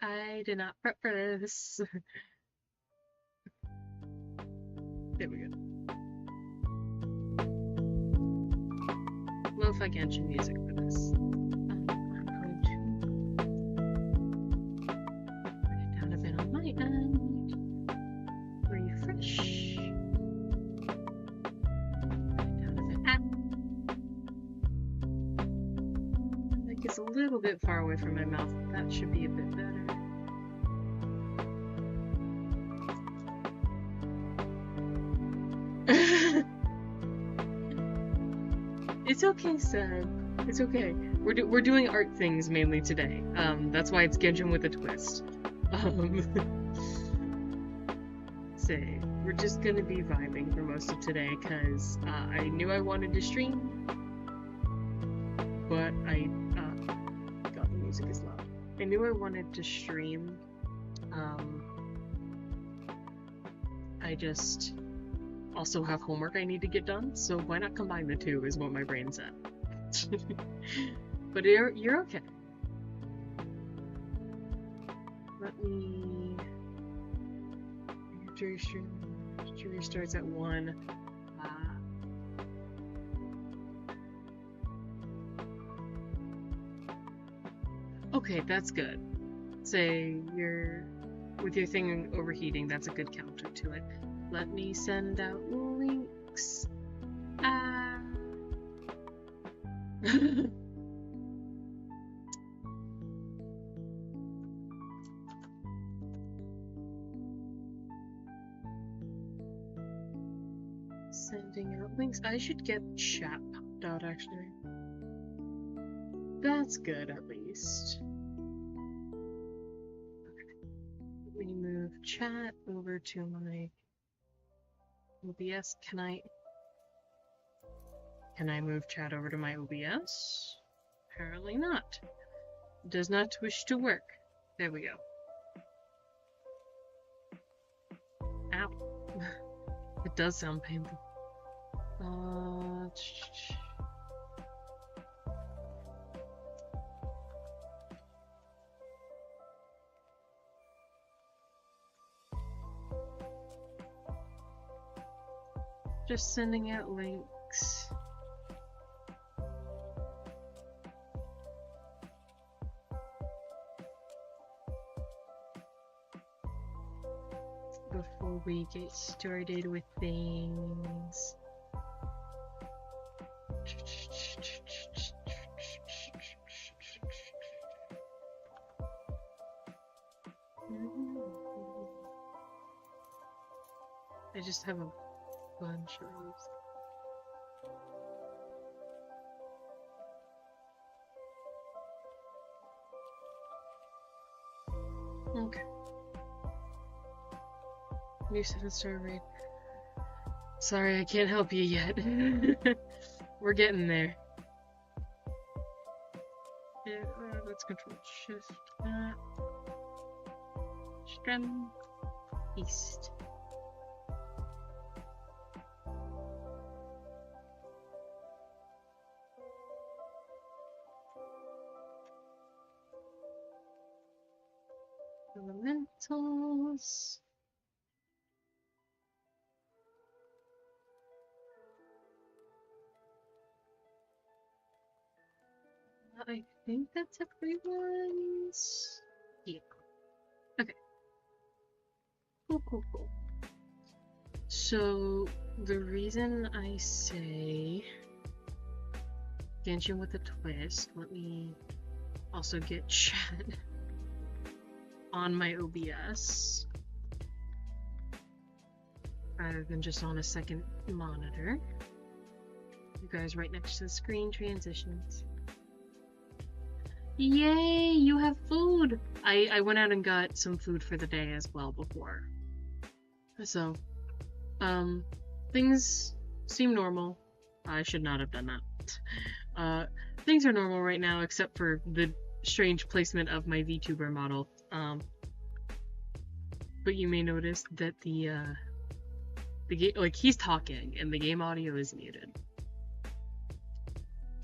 I did not prep for this. There we go. Lo-fi Genshin music for this. I'm going to put it down a bit on my end. Refresh. Put it down a bit. Like it's a little bit far away from my mouth. That should be a bit better. It's okay, Seb. It's okay. We're doing art things mainly today. That's why it's Genshin with a twist. Say, we're just gonna be vibing for most of today because I knew I wanted to stream, but God, the music is loud. I knew I wanted to stream. I just also have homework I need to get done, so why not combine the two is what my brain said. But you're okay. Let me... Jury starts at 1. Okay, that's good. Say with your thing overheating, that's a good counter to it. Let me send out links. Sending out links. I should get chat popped out actually. That's good at least. Okay. Let me move chat over to my OBS. Can I move chat over to my OBS? Apparently not. Does not wish to work. There we go. Ow. It does sound painful. Just sending out links. Before we get started with things. I just have a bunch of these. Okay. New 7-star raid. Sorry, I can't help you yet. We're getting there. Yeah, let's control shift that. Strem east. Elementals. I think that's everyone's. Yeah. Okay. Cool. So, the reason I say Genshin with a twist, let me also get chat on my OBS rather than just on a second monitor. You guys right next to the screen transitions. Yay, you have food! I went out and got some food for the day as well before. So, things seem normal. I should not have done that. Things are normal right now except for the strange placement of my VTuber model. But you may notice that the game, like, he's talking and the game audio is muted.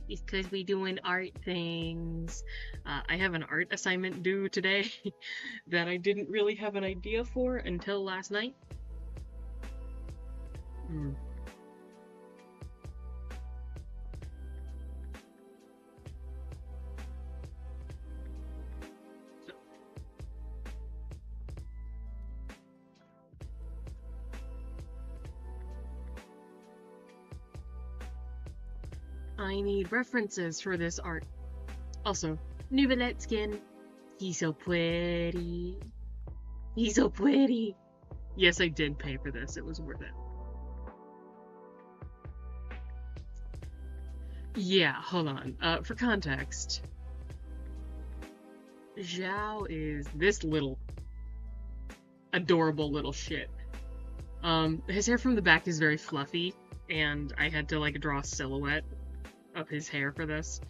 Because we doing art things. I have an art assignment due today that I didn't really have an idea for until last night. Hmm. So, I need references for this art. Also, Nubilet skin. He's so pretty. He's so pretty. Yes, I did pay for this. It was worth it. Yeah, hold on. For context, Zhao is this little adorable little shit. His hair from the back is very fluffy, and I had to like draw a silhouette of his hair for this.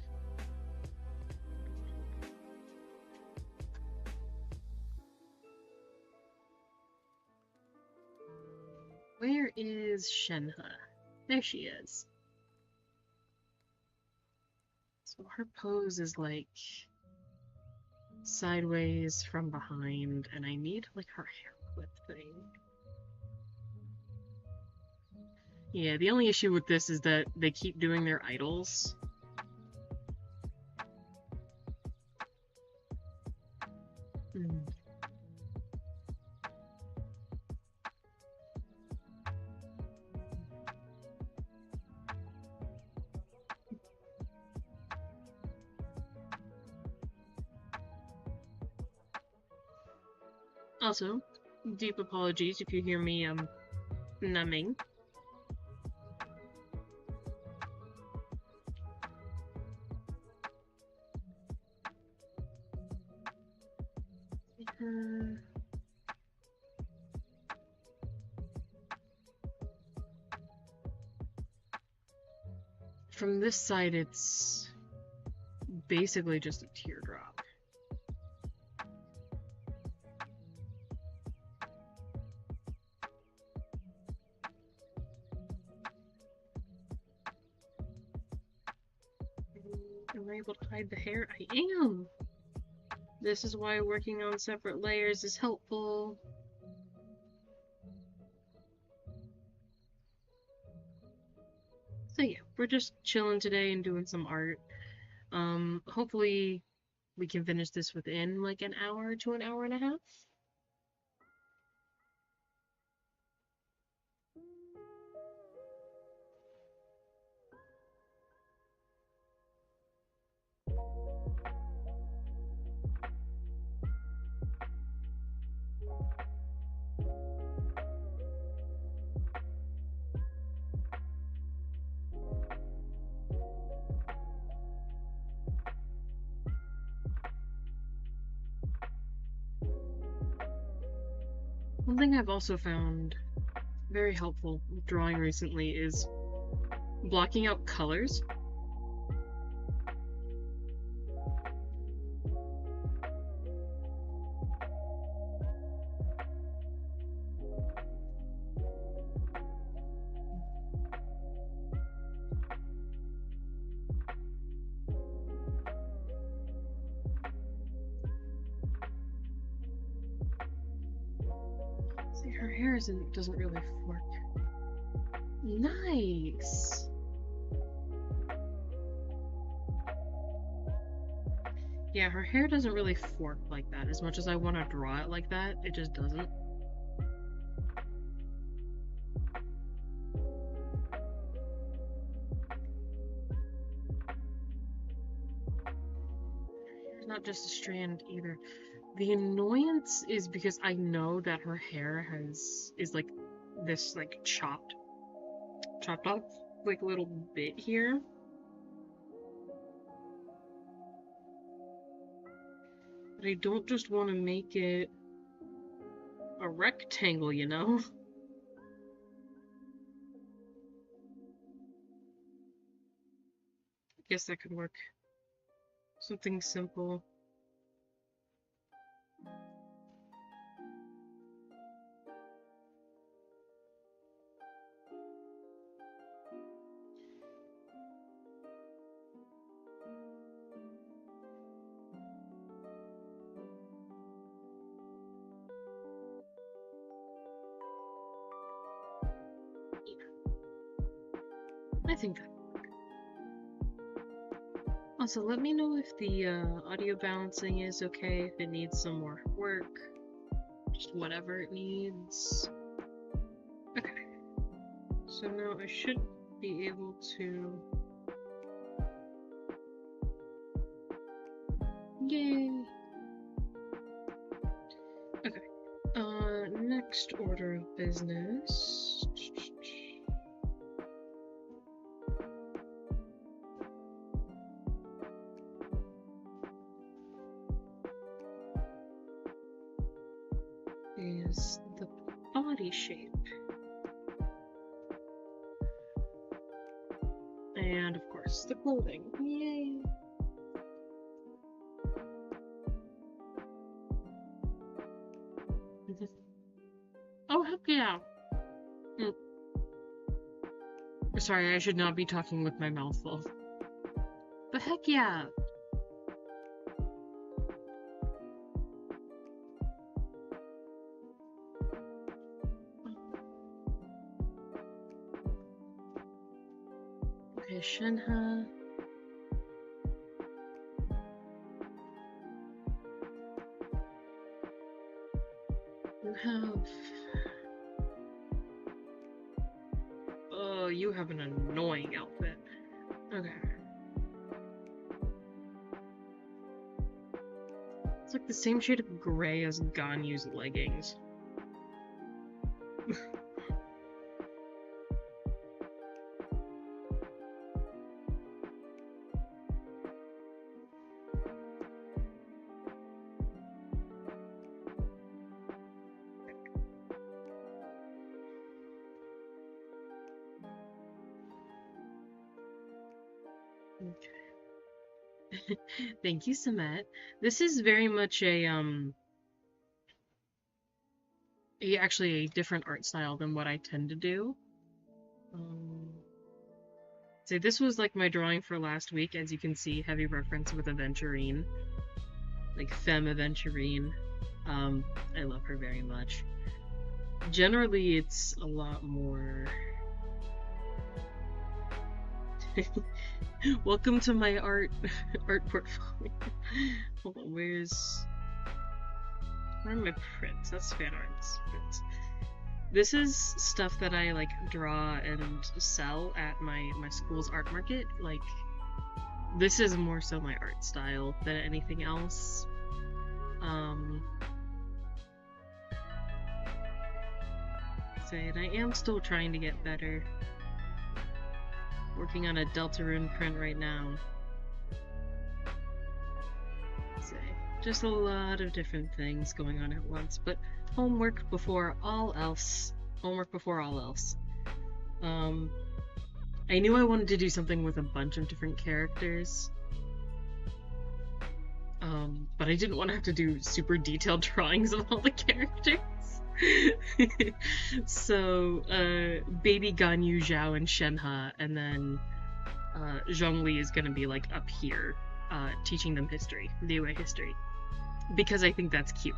Where is Shenhe? There she is. So her pose is like sideways from behind, and I need like her hair clip thing. Yeah, the only issue with this is that they keep doing their idols. Mm. Also, deep apologies if you hear me numbing. From this side, it's basically just a teardrop. Am I able to hide the hair? I am! This is why working on separate layers is helpful. So yeah, we're just chilling today and doing some art. Hopefully we can finish this within like an hour to an hour and a half. One thing I've also found very helpful with drawing recently is blocking out colors. See, her hair doesn't really fork. Nice! Yeah, her hair doesn't really fork like that. As much as I want to draw it like that, it just doesn't. It's not just a strand either. The annoyance is because I know that her hair is like this like chopped off like little bit here. But I don't just want to make it a rectangle, you know? I guess that could work. Something simple. I think that. Also, let me know if the audio balancing is okay, if it needs some more work, just whatever it needs. Okay, so now I should be able to... Yay! Okay, next order of business... is the body shape. And of course, the clothing. Yay! Oh, heck yeah! Sorry, I should not be talking with my mouth full. But heck yeah! Okay, Shenhe. You have... Oh, you have an annoying outfit. Okay. It's like the same shade of gray as Ganyu's leggings. Okay. Thank you, Samet. This is very much actually a different art style than what I tend to do. So this was like my drawing for last week, as you can see, heavy reference with Aventurine. Like Femme Aventurine. I love her very much. Generally, it's a lot more... Welcome to my art portfolio. Hold on, where are my prints? That's fan arts. Prints. This is stuff that I like draw and sell at my school's art market. Like, this is more so my art style than anything else. And I am still trying to get better. Working on a Deltarune print right now. So, just a lot of different things going on at once, but homework before all else. Homework before all else. I knew I wanted to do something with a bunch of different characters. But I didn't want to have to do super detailed drawings of all the characters. So, baby Ganyu, Zhao, and Shenhe, and then Zhongli is gonna be like up here, teaching them history, Liyue history, because I think that's cute.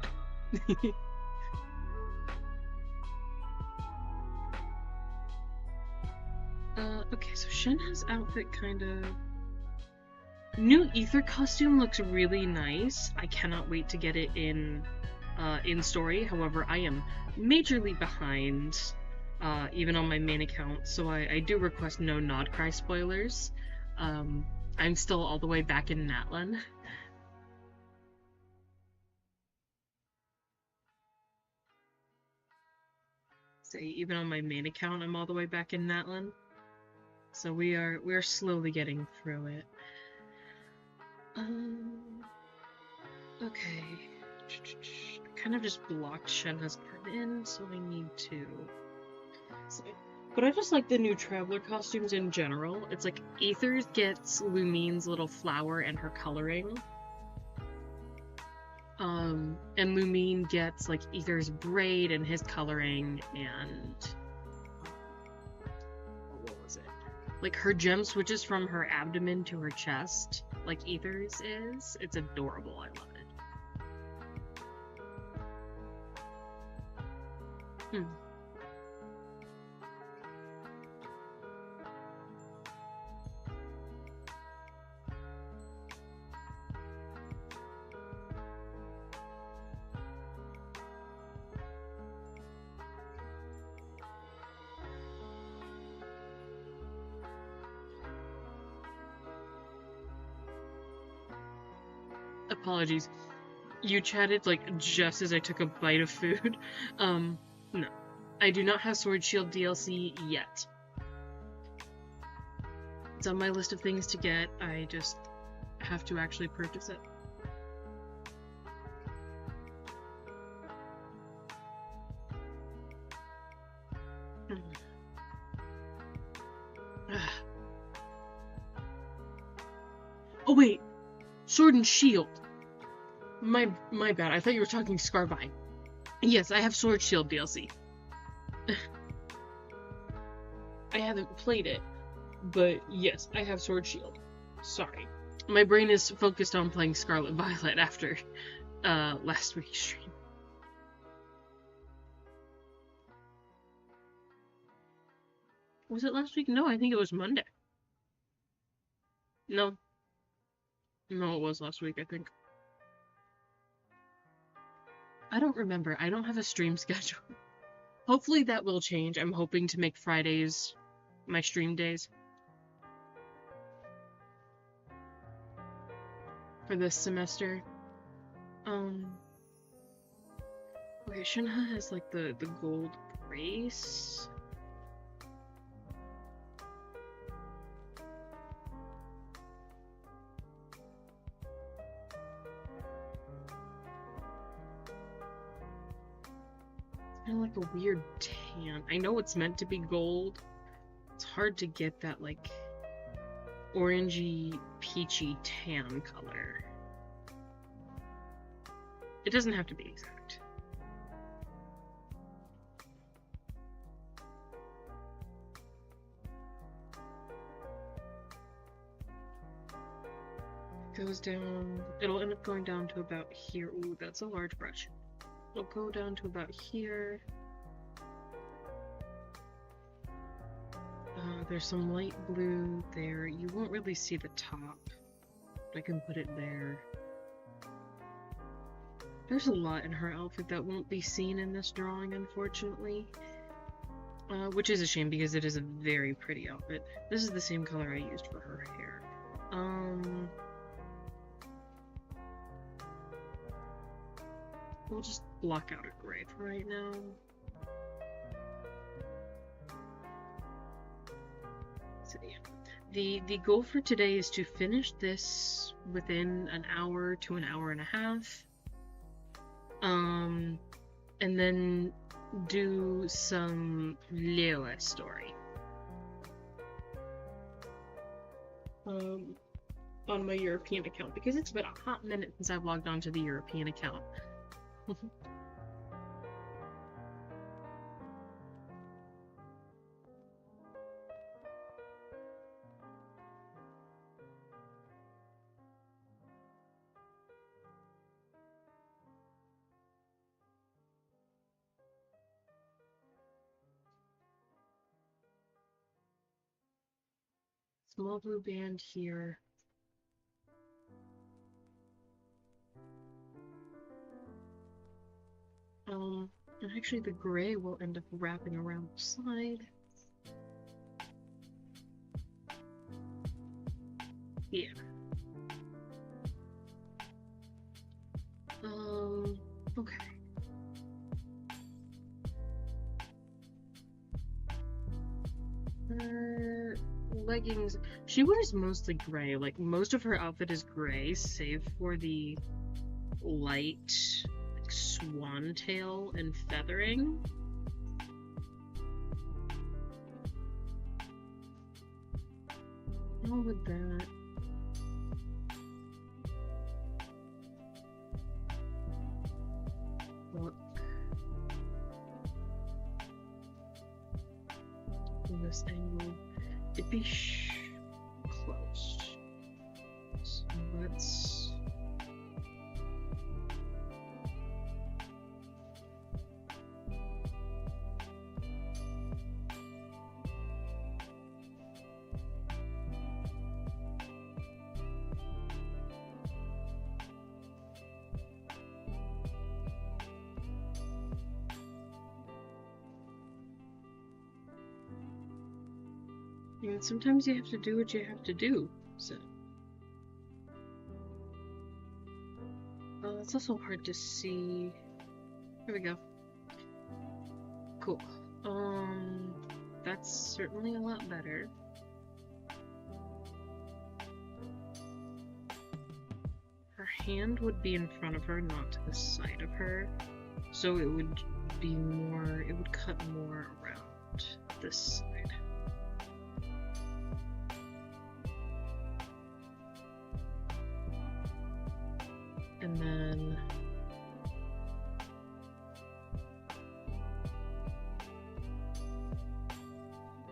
Okay, so Shenhe's outfit kind of... New Ether costume looks really nice. I cannot wait to get it in story. However, I am majorly behind, even on my main account, so I do request no Nod Cry spoilers. I'm still all the way back in Natlan. Say, even on my main account, I'm all the way back in Natlan. So we are slowly getting through it. Okay. Kind of just blocked Shenhe's part in, so I need to... But I just like the new Traveler costumes in general. It's like Aethers gets Lumine's little flower and her coloring. And Lumine gets like Aether's braid and his coloring, and... what was it? Like her gem switches from her abdomen to her chest, like Aether's is. It's adorable, I love it. apologies. You chatted like just as I took a bite of food. No. I do not have Sword Shield DLC yet. It's on my list of things to get. I just have to actually purchase it. Oh wait, Sword and Shield. My bad. I thought you were talking Scarvine. Yes, I have Sword Shield DLC. I haven't played it, but yes, I have Sword Shield. Sorry. My brain is focused on playing Scarlet Violet after last week's stream. Was it last week? No, I think it was Monday. No. No, it was last week, I think. I don't remember. I don't have a stream schedule. Hopefully that will change. I'm hoping to make Fridays my stream days for this semester. Okay, Shinha has like the gold brace. Kind of like a weird tan. I know it's meant to be gold. It's hard to get that like orangey, peachy tan color. It doesn't have to be exact. Goes down. It'll end up going down to about here. Ooh, that's a large brush. It'll go down to about here. There's some light blue there. You won't really see the top. I can put it there. There's a lot in her outfit that won't be seen in this drawing, unfortunately. Which is a shame because it is a very pretty outfit. This is the same color I used for her hair. We'll just block out a gray for right now. So yeah. The goal for today is to finish this within an hour to an hour and a half. And then do some Leo story. On my European account, because it's been a hot minute since I've logged onto the European account. Small blue band here. And actually the gray will end up wrapping around the side. Yeah. Okay. Her leggings, she wears mostly gray. Like, most of her outfit is gray, save for the light swan tail and feathering. How would that? Look. In this angle, it'd be close. So let's. And sometimes you have to do what you have to do, so. It's also hard to see. Here we go. Cool. That's certainly a lot better. Her hand would be in front of her, not to the side of her. So it would be more, it would cut more around this side. And then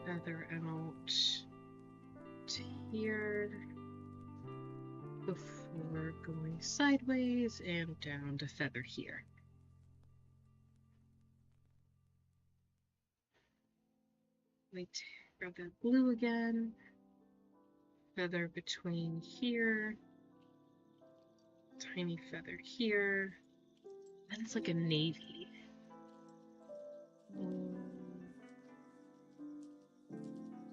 feather out to here before going sideways and down to feather here. Let me grab that blue again, feather between here, tiny feather here, and it's like a navy.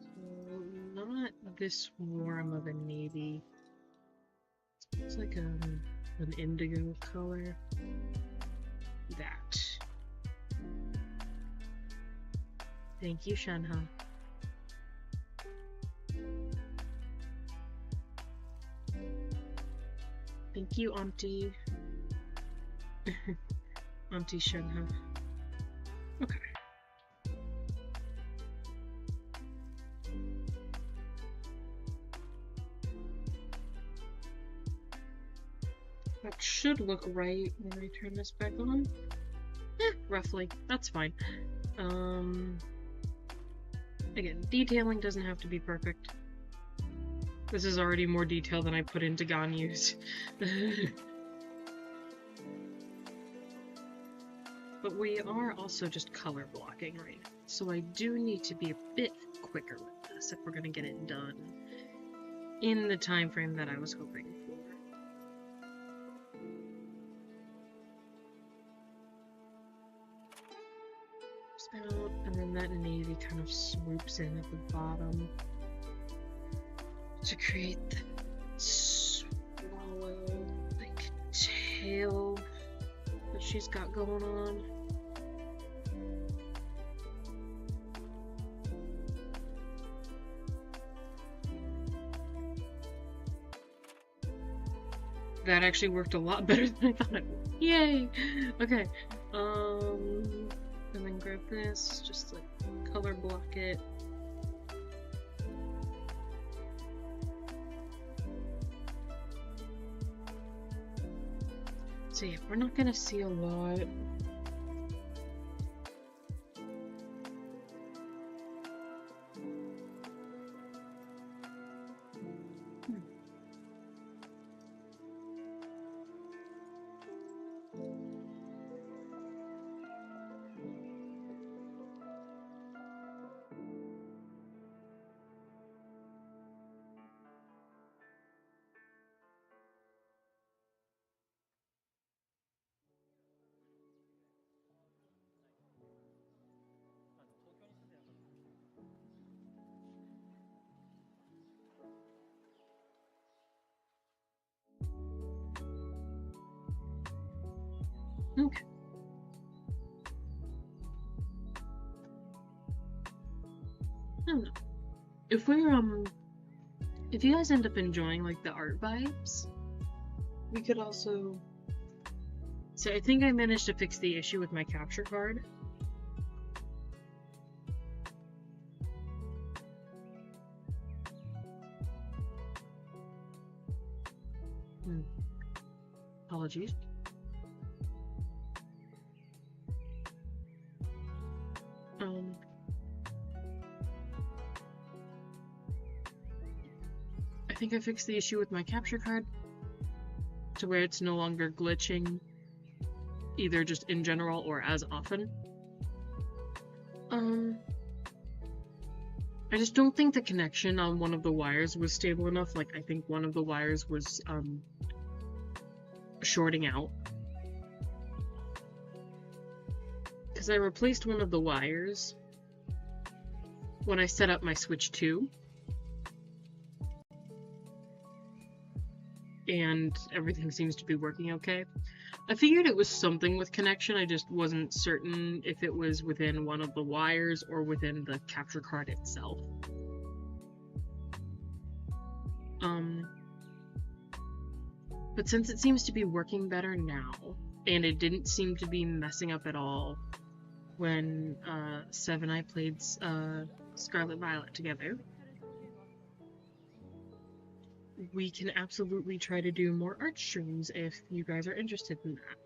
So not this warm of a navy. It's like an indigo color. That. Thank you, Shenhe. Thank you, Auntie. Auntie Shenhe. Okay. That should look right when I turn this back on. Roughly. That's fine. Again, detailing doesn't have to be perfect. This is already more detail than I put into Ganyu's. But we are also just color blocking right now, so I do need to be a bit quicker with this if we're gonna get it done in the time frame that I was hoping for. Out, and then that navy kind of swoops in at the bottom to create the swallow like tail that she's got going on. That actually worked a lot better than I thought it would. Yay! Okay. And then grab this, just like color block it. So yeah, we're not gonna see a lot. Okay. I don't know. If we're, if you guys end up enjoying, like, the art vibes, we could also... So I think I managed to fix the issue with my capture card. Apologies. I think I fixed the issue with my capture card to where it's no longer glitching, either just in general or as often. I just don't think the connection on one of the wires was stable enough. Like, I think one of the wires was, shorting out. Because I replaced one of the wires when I set up my Switch 2. and everything seems to be working okay. I figured it was something with connection, I just wasn't certain if it was within one of the wires or within the capture card itself. But since it seems to be working better now, and it didn't seem to be messing up at all when Sev and I played Scarlet Violet together, we can absolutely try to do more art streams if you guys are interested in that.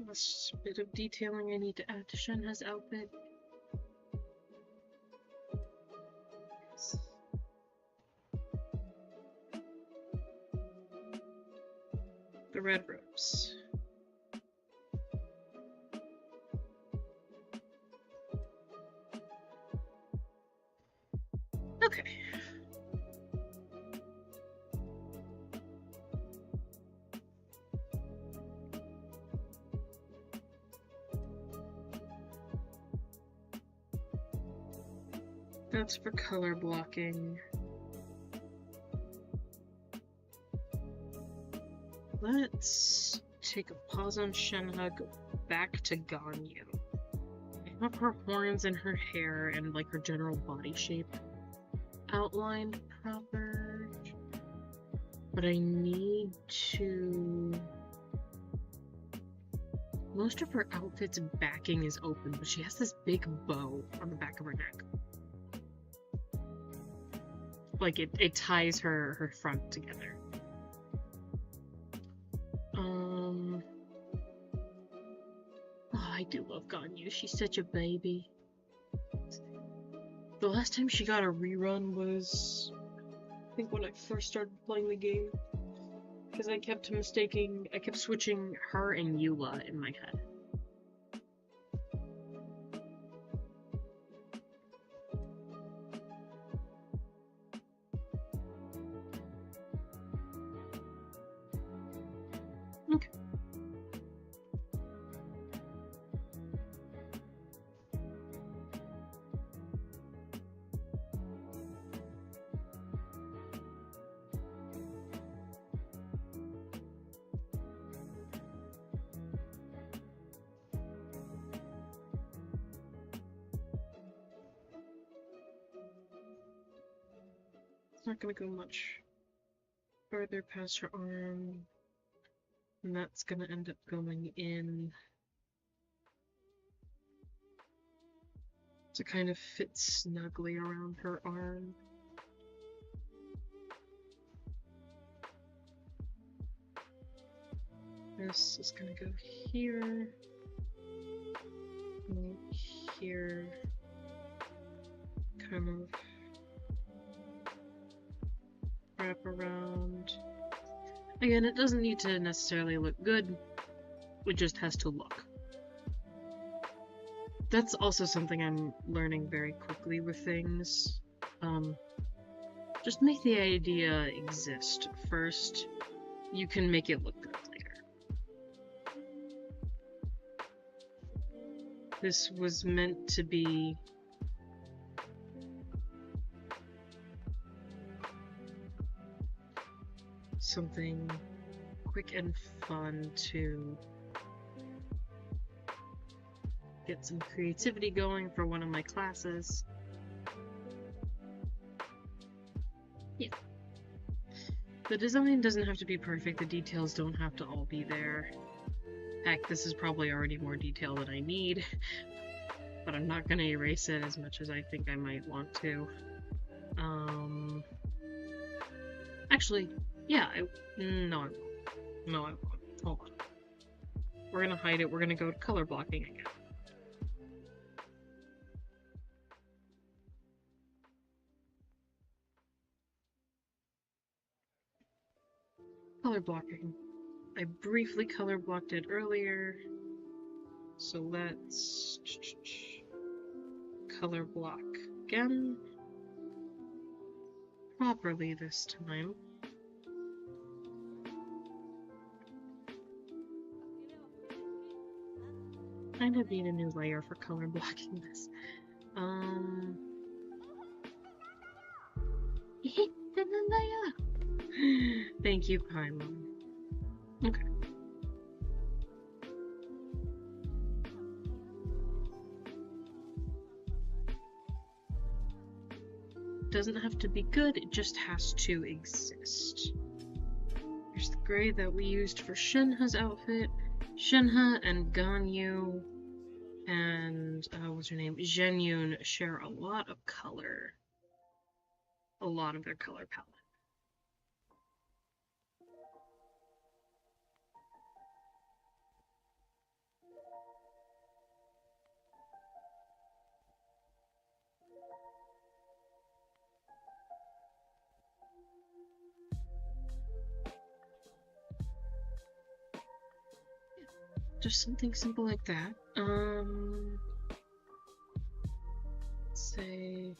Last bit of detailing I need to add to Shenhe's outfit. The red robes. Okay. That's for color blocking. Let's take a pause on Shenhe, go back to Ganyu. I have her horns and her hair and like her general body shape outlined proper, but I need to... Most of her outfit's backing is open, but she has this big bow on the back of her neck. Like it ties her front together. Oh, I do love Ganyu. She's such a baby. The last time she got a rerun was, I think, when I first started playing the game. Because I kept switching her and Eula in my head. Okay. It's not gonna go much further past her arm. And that's gonna end up going in to kind of fit snugly around her arm. This is gonna go here, and here, kind of wrap around. Again, it doesn't need to necessarily look good, it just has to look. That's also something I'm learning very quickly with things. Just make the idea exist first. You can make it look good later. This was meant to be something quick and fun to get some creativity going for one of my classes. Yeah. The design doesn't have to be perfect, the details don't have to all be there. Heck, this is probably already more detail than I need, but I'm not gonna erase it as much as I think I might want to. Actually, yeah, no, I won't. No, I won't. Hold on. We're gonna hide it, we're gonna go to color blocking again. Color blocking. I briefly color blocked it earlier, so let's color block again. Properly this time. kind of need a new layer for color blocking this. Thank you, Paimon. Okay. Doesn't have to be good, it just has to exist. Here's the gray that we used for Shenhe's outfit. Shenhe and Ganyu and, what's her name? Zhenyun share a lot of color. A lot of their color palette. Just something simple like that. Let's say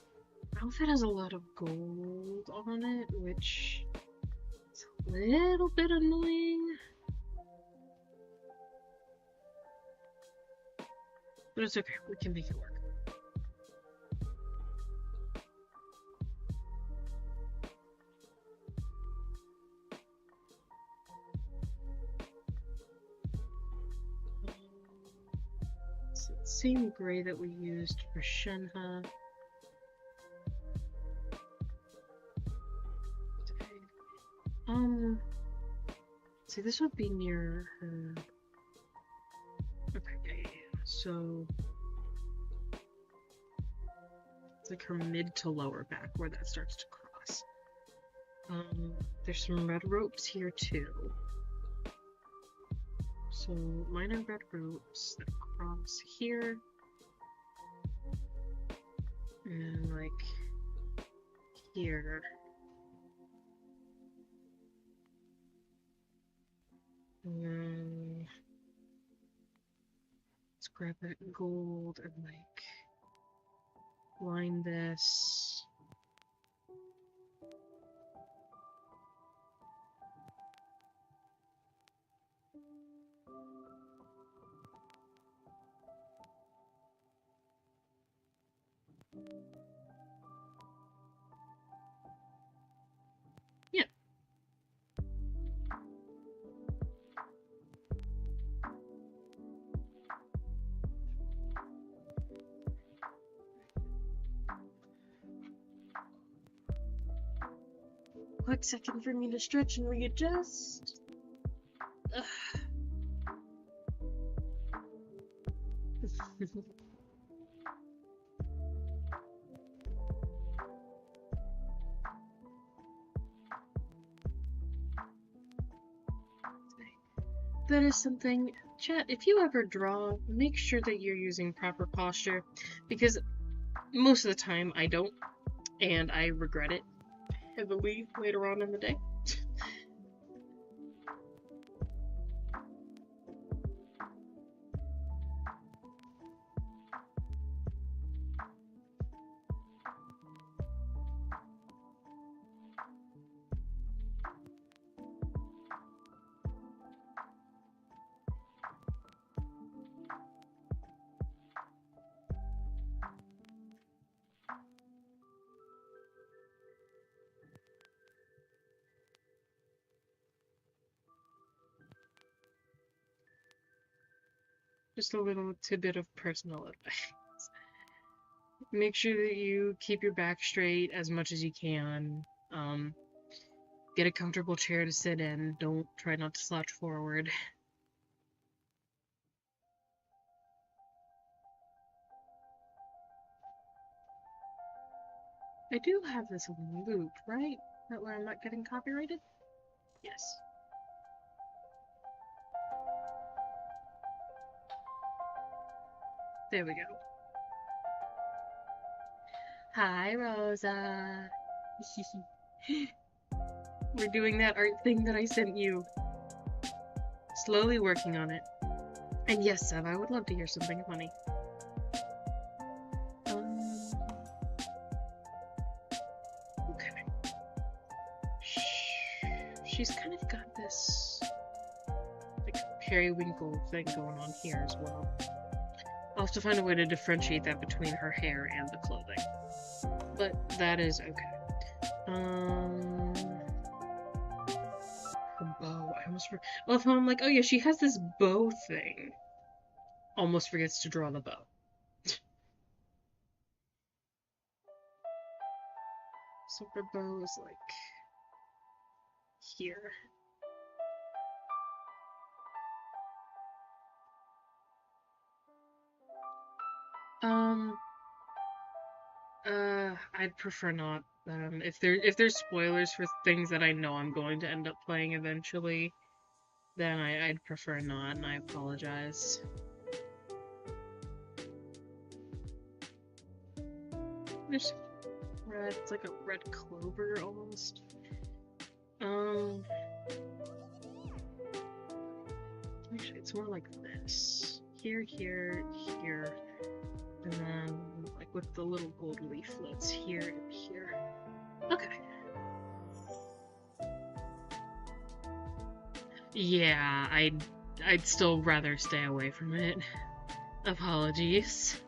outfit has a lot of gold on it, which is a little bit annoying. But it's okay, we can make it work. Same gray that we used for Shenhe. See, this would be near her. Okay, so it's like her mid to lower back where that starts to cross. There's some red ropes here too. So minor red ropes that cross here, and like here. And then let's grab that gold and like line this. Yeah. Quick second for me to stretch and readjust. That is something, chat, if you ever draw, make sure that you're using proper posture, because most of the time I don't, and I regret it heavily later on in the day. Just a little tidbit of personal advice. Make sure that you keep your back straight as much as you can. Get a comfortable chair to sit in. Don't try not to slouch forward. I do have this loop, right? That where I'm not getting copyrighted? Yes. There we go. Hi, Rosa. We're doing that art thing that I sent you. Slowly working on it. And yes, Seb, I would love to hear something funny. Okay. She's kind of got this like periwinkle thing going on here as well. I'll have to find a way to differentiate that between her hair and the clothing. But that is okay. Her bow. I almost forgot. Well, if I'm like, oh yeah, she has this bow thing. Almost forgets to draw the bow. So her bow is like here. I'd prefer not. If there's spoilers for things that I know I'm going to end up playing eventually, then I'd prefer not, and I apologize. There's red. It's like a red clover almost. Actually, it's more like this. Here, here, here, and then like with the little gold leaflets here and here. Okay. Yeah, I'd still rather stay away from it. Apologies.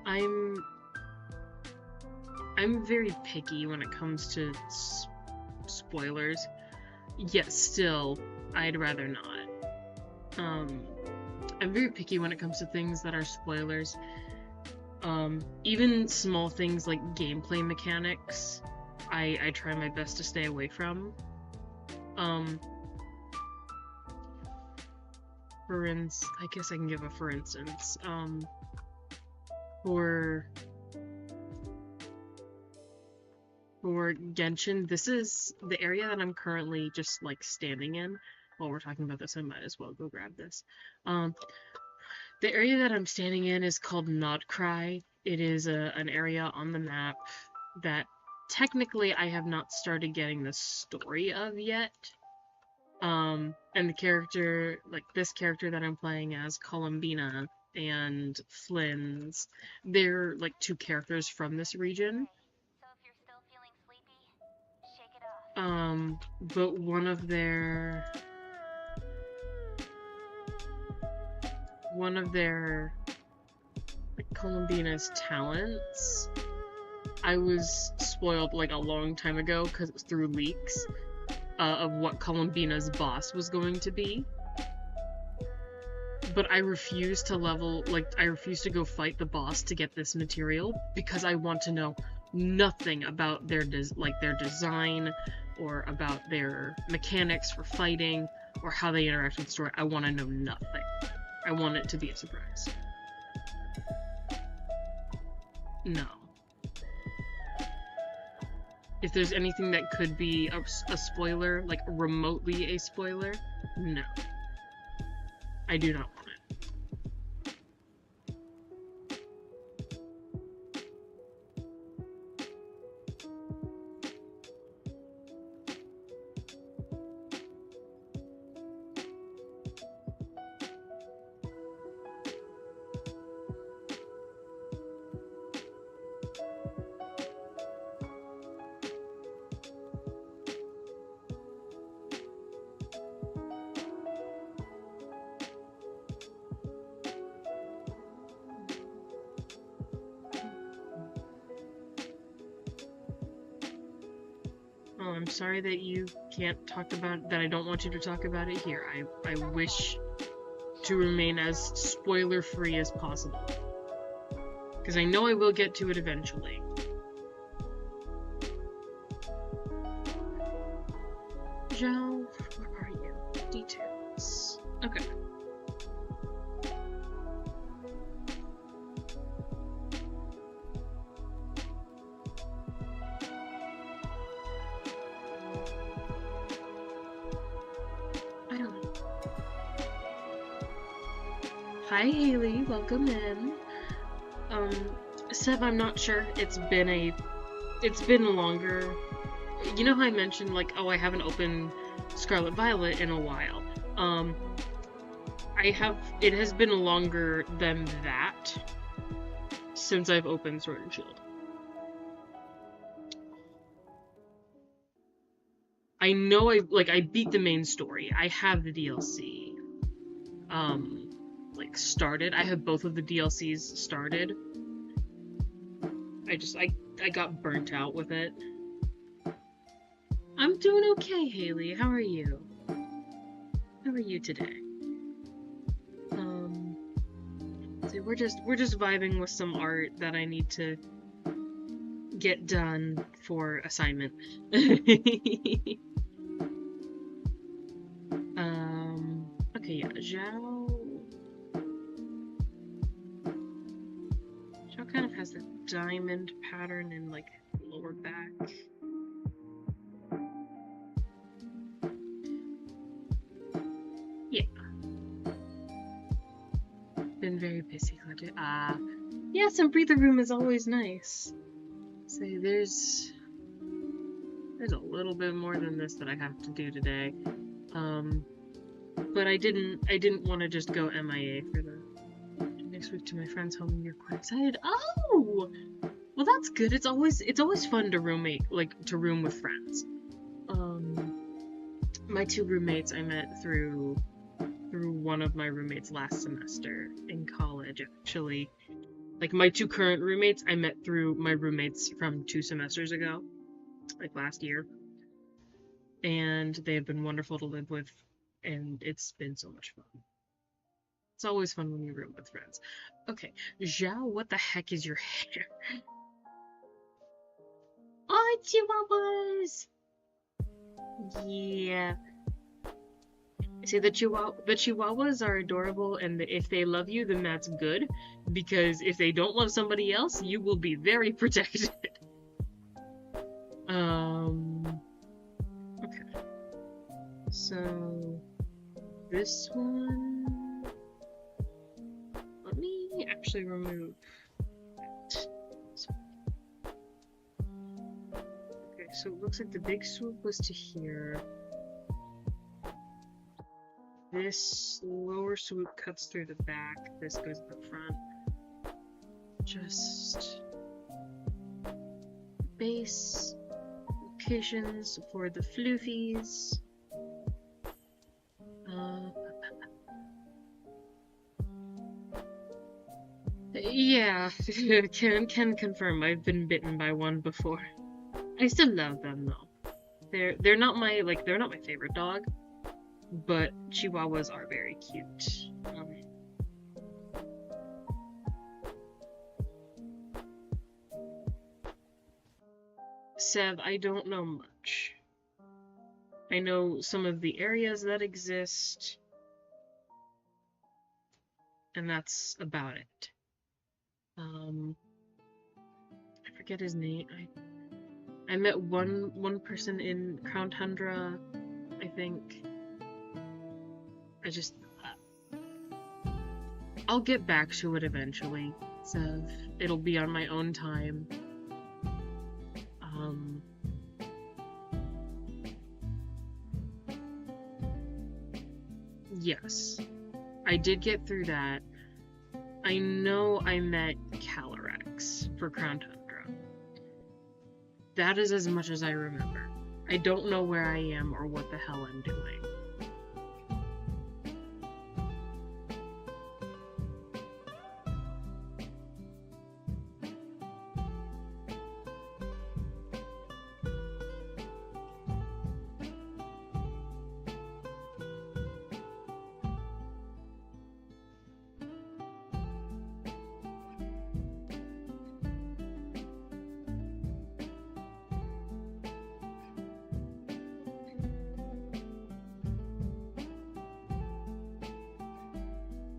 I'm very picky when it comes to spoilers. Yet still, I'd rather not. I'm very picky when it comes to things that are spoilers. Even small things like gameplay mechanics, I try my best to stay away from. I guess I can give a for instance. For Genshin, this is the area that I'm currently just like standing in. While we're talking about this, I might as well go grab this. The area that I'm standing in is called Nodcry. It is an area on the map that technically I have not started getting the story of yet. And the character, like this character that I'm playing as, Columbina, and Flynn's, they're like two characters from this region. But one of their like Columbina's talents, I was spoiled like a long time ago because it was through leaks of what Columbina's boss was going to be. But I refuse to go fight the boss to get this material because I want to know nothing about their design or about their mechanics for fighting or how they interact with the story. I want to know nothing. I want it to be a surprise. No. If there's anything that could be a spoiler, like remotely a spoiler, no. I do not want it. Oh, I'm sorry that you can't talk about that. I don't want you to talk about it here. I wish to remain as spoiler-free as possible. Because I know I will get to it eventually. Zhao, where are you? Details. Okay. I don't know. Hi Haley, welcome in. Seb, I'm not sure. It's been longer. You know how I mentioned, like, oh, I haven't opened Scarlet Violet in a while. It has been longer than that since I've opened Sword and Shield. I know I beat the main story. I have the DLC. like started. I have both of the DLCs started. I got burnt out with it. I'm doing okay, Haley. How are you? How are you today? So we're just vibing with some art that I need to get done for assignment. Okay, yeah, Zhao kind of has that diamond pattern in like lower back. Yeah. Been very busy. Yeah, some breather room is always nice. So there's a little bit more than this that I have to do today. But I didn't want to just go MIA for the next week to my friend's home, and you're quite excited. Oh, well, that's good. It's always fun to room with friends. My 2 roommates I met through one of my roommates last semester in college. Actually, like my 2 current roommates I met through my roommates from 2 semesters ago, like last year, and they have been wonderful to live with, and it's been so much fun. It's always fun when you room with friends. Okay, Zhao, what the heck is your hair? Oh, chihuahuas! Yeah. See, the chihuahuas are adorable, and if they love you, then that's good, because if they don't love somebody else, you will be very protected. Okay. So, this one... Let me actually remove it. Okay, so it looks like the big swoop was to here. This lower swoop cuts through the back. This goes in the front. Just base locations for the floofies. Yeah, can confirm. I've been bitten by one before. I still love them though. They're not my favorite dog, but chihuahuas are very cute. Sev, I don't know much. I know some of the areas that exist, and that's about it. I forget his name. I met one person in Crown Tundra, I think. I'll get back to it eventually, so it'll be on my own time. Yes, I did get through that. I know I met Calyrex for Crown Tundra. That is as much as I remember. I don't know where I am or what the hell I'm doing.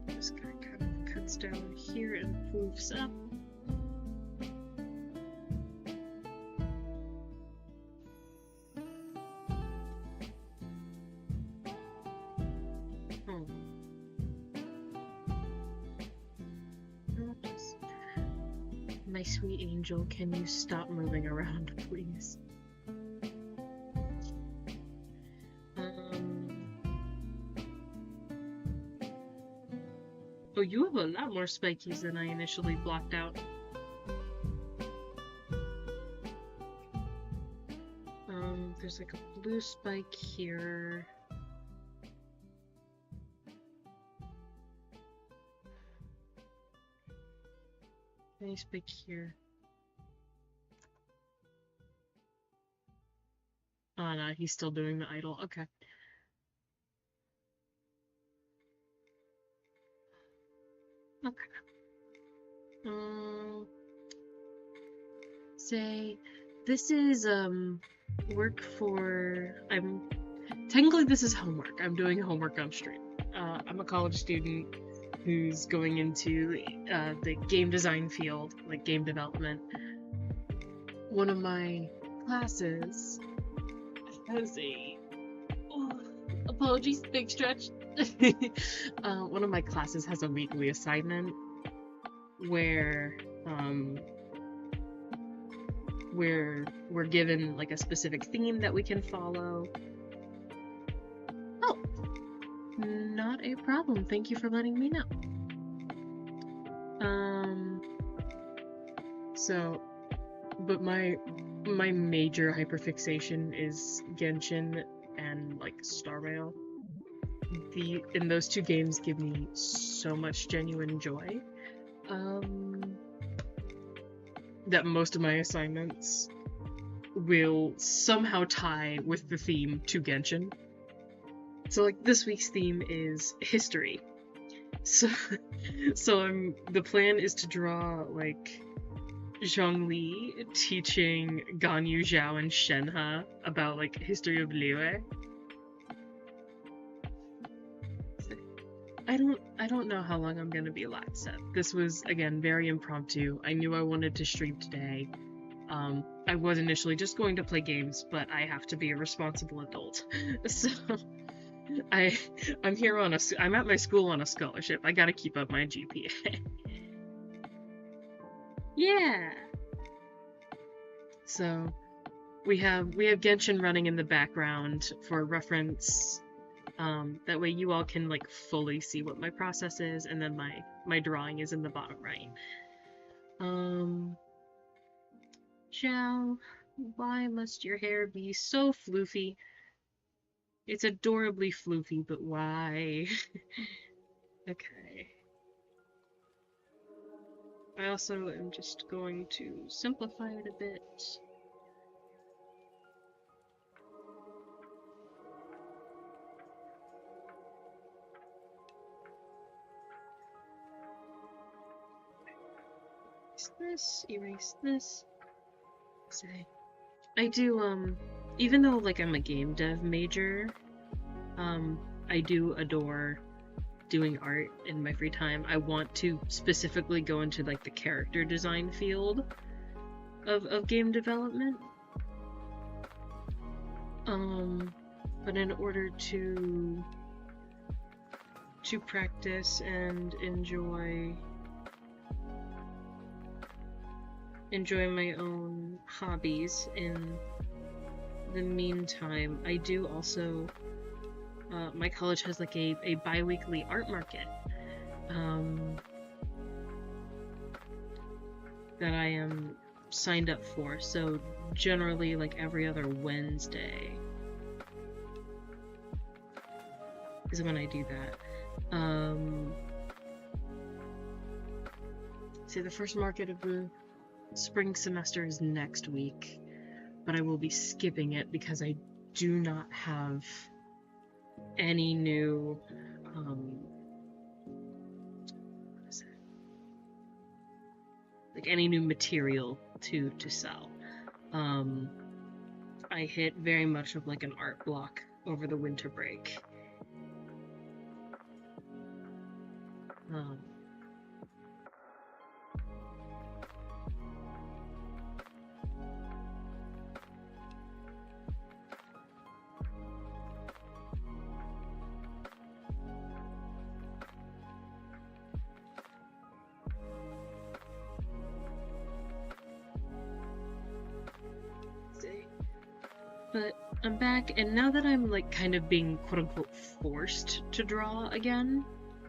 This guy kind of cuts down here and moves up. My sweet angel, can you stop moving around, please? Oh, you have a lot more spikies than I initially blocked out. There's like a blue spike here. Can you speak here? Oh no, he's still doing the idol. Okay. Okay. Say, this is work for. Technically this is homework. I'm doing homework on stream. I'm a college student who's going into the game design field, like game development. One of my classes has a apologies, big stretch. One of my classes has a weekly assignment where we're given like a specific theme that we can follow. Oh, not a problem. Thank you for letting me know. So, but my major hyperfixation is Genshin and like Star Rail. And those two games give me so much genuine joy. That most of my assignments will somehow tie with the theme to Genshin. So like this week's theme is history. So the plan is to draw like Zhongli teaching Ganyu, Zhao, and Shenhe about like history of Liyue. I don't know how long I'm gonna be live set. This was again very impromptu. I knew I wanted to stream today. I was initially just going to play games, but I have to be a responsible adult. So I'm here I'm at my school on a scholarship. I gotta keep up my GPA. Yeah. So we have Genshin running in the background for reference. That way you all can like fully see what my process is, and then my drawing is in the bottom right. Zhao, why must your hair be so floofy? It's adorably floofy, but why? Okay. I also am just going to simplify it a bit. Erase this. Say, I do, even though, like, I'm a game dev major, I do adore doing art in my free time. I want to specifically go into, like, the character design field of game development. But in order to practice and enjoy my own hobbies in the meantime, I do also, my college has like a bi-weekly art market that I am signed up for, so generally like every other Wednesday is when I do that. See, the first market of the spring semester is next week, but I will be skipping it because I do not have any new any new material to sell. I hit very much of like an art block over the winter break. But I'm back, and now that I'm like kind of being quote-unquote forced to draw again,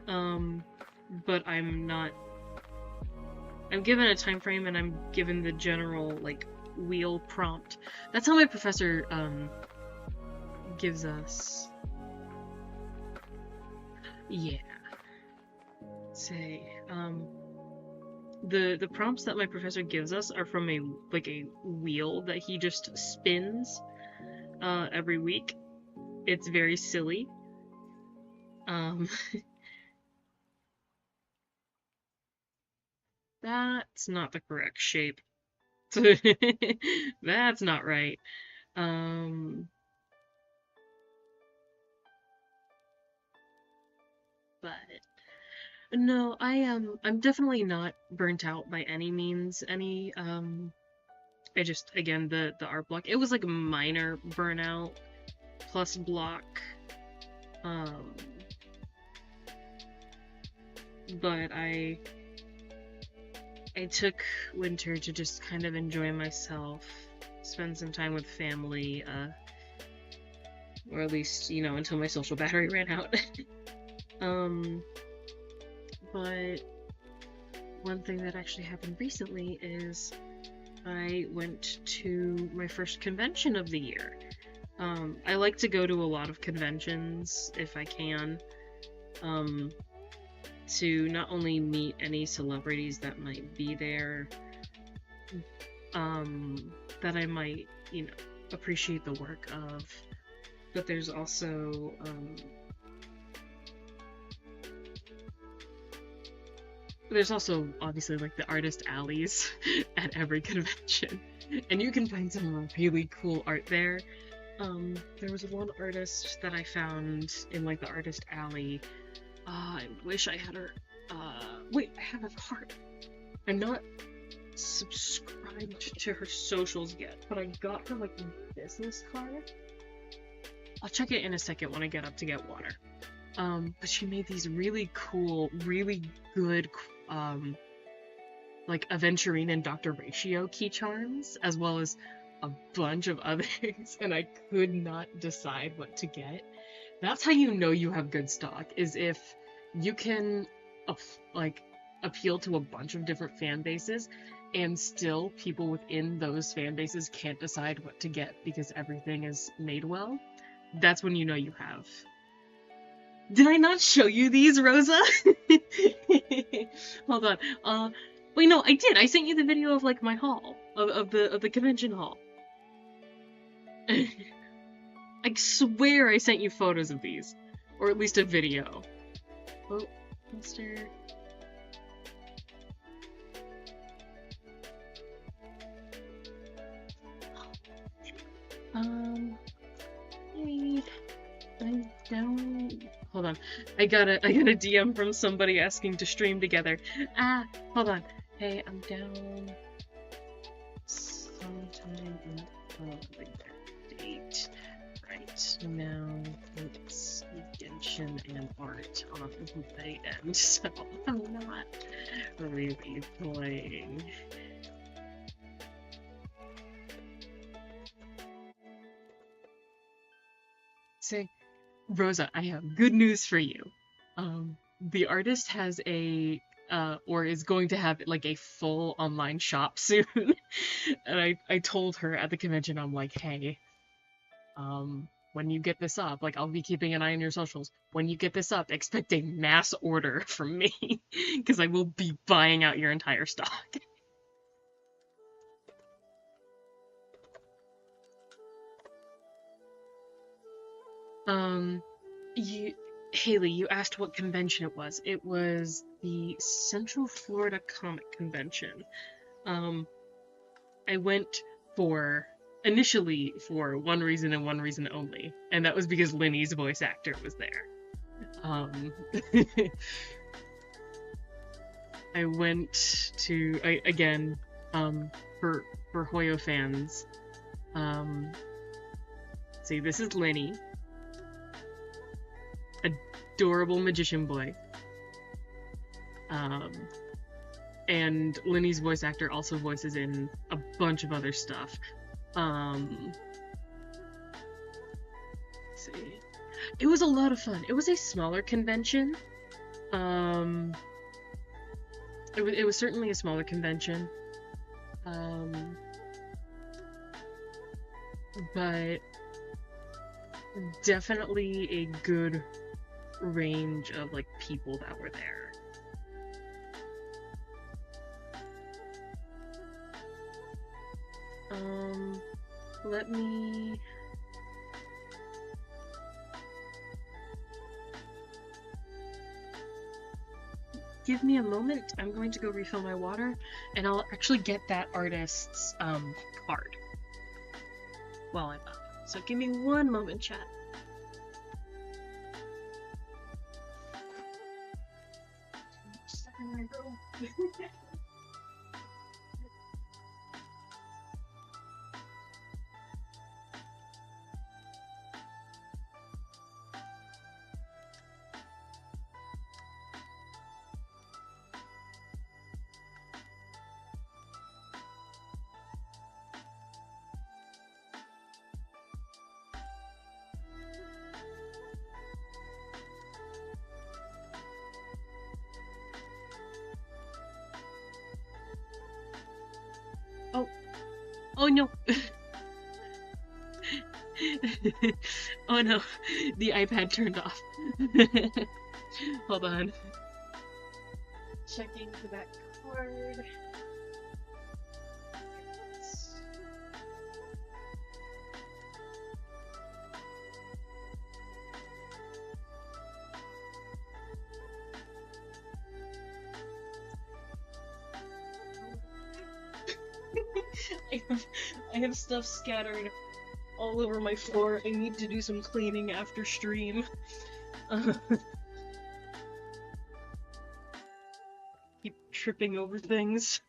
but I'm given a time frame and I'm given the general like wheel prompt. That's how my professor gives us. Yeah. Say, the prompts that my professor gives us are from a wheel that he just spins every week. It's very silly. Um, that's not the correct shape. That's not right. Um, but no, I'm definitely not burnt out by any means. I just again the art block. It was like a minor burnout plus block. Um, but I took winter to just kind of enjoy myself, spend some time with family, or at least, until my social battery ran out. um, but one thing that actually happened recently is I went to my first convention of the year. I like to go to a lot of conventions if I can, to not only meet any celebrities that might be there, that I might, appreciate the work of, but there's also, obviously like the artist alleys at every convention, and you can find some really cool art there. There was one artist that I found in like the artist alley. I wish I had her. Wait, I have her heart. I'm not subscribed to her socials yet, but I got her like a business card. I'll check it in a second when I get up to get water. But she made these really cool, really good, like Aventurine and Dr. Ratio key charms, as well as a bunch of others, and I could not decide what to get. That's how you know you have good stock, is if you can appeal to a bunch of different fan bases, and still people within those fan bases can't decide what to get because everything is made well. That's when you know you have. Did I not show you these, Rosa? Hold on. Wait, no, I did. I sent you the video of like my hall of the convention hall. I swear I sent you photos of these, or at least a video. Oh, Mr. Hey, I don't. Hold on. I got a DM from somebody asking to stream together. Hold on. Hey, I'm down sometime in date. Right now, it's Genshin and art on the end, so I'm not really playing. Say, Rosa, I have good news for you. The artist has or is going to have like a full online shop soon. And I told her at the convention, I'm like, hey, when you get this up, like I'll be keeping an eye on your socials. When you get this up, expect a mass order from me, because I will be buying out your entire stock. Haley, you asked what convention it was. It was the Central Florida Comic Convention. I went initially for one reason and one reason only, and that was because Linny's voice actor was there. I went to, again, for Hoyo fans. See, this is Linny. Adorable magician boy. And Linny's voice actor also voices in a bunch of other stuff. Let's see. It was a lot of fun. It was a smaller convention. It was certainly a smaller convention. But definitely a good range of like people that were there. Let me... Give me a moment. I'm going to go refill my water, and I'll actually get that artist's, card while I'm up. So give me one moment, chat. Oh no! Oh no, the iPad turned off. Hold on. Checking for that card. I have stuff scattered all over my floor. I need to do some cleaning after stream. Keep tripping over things.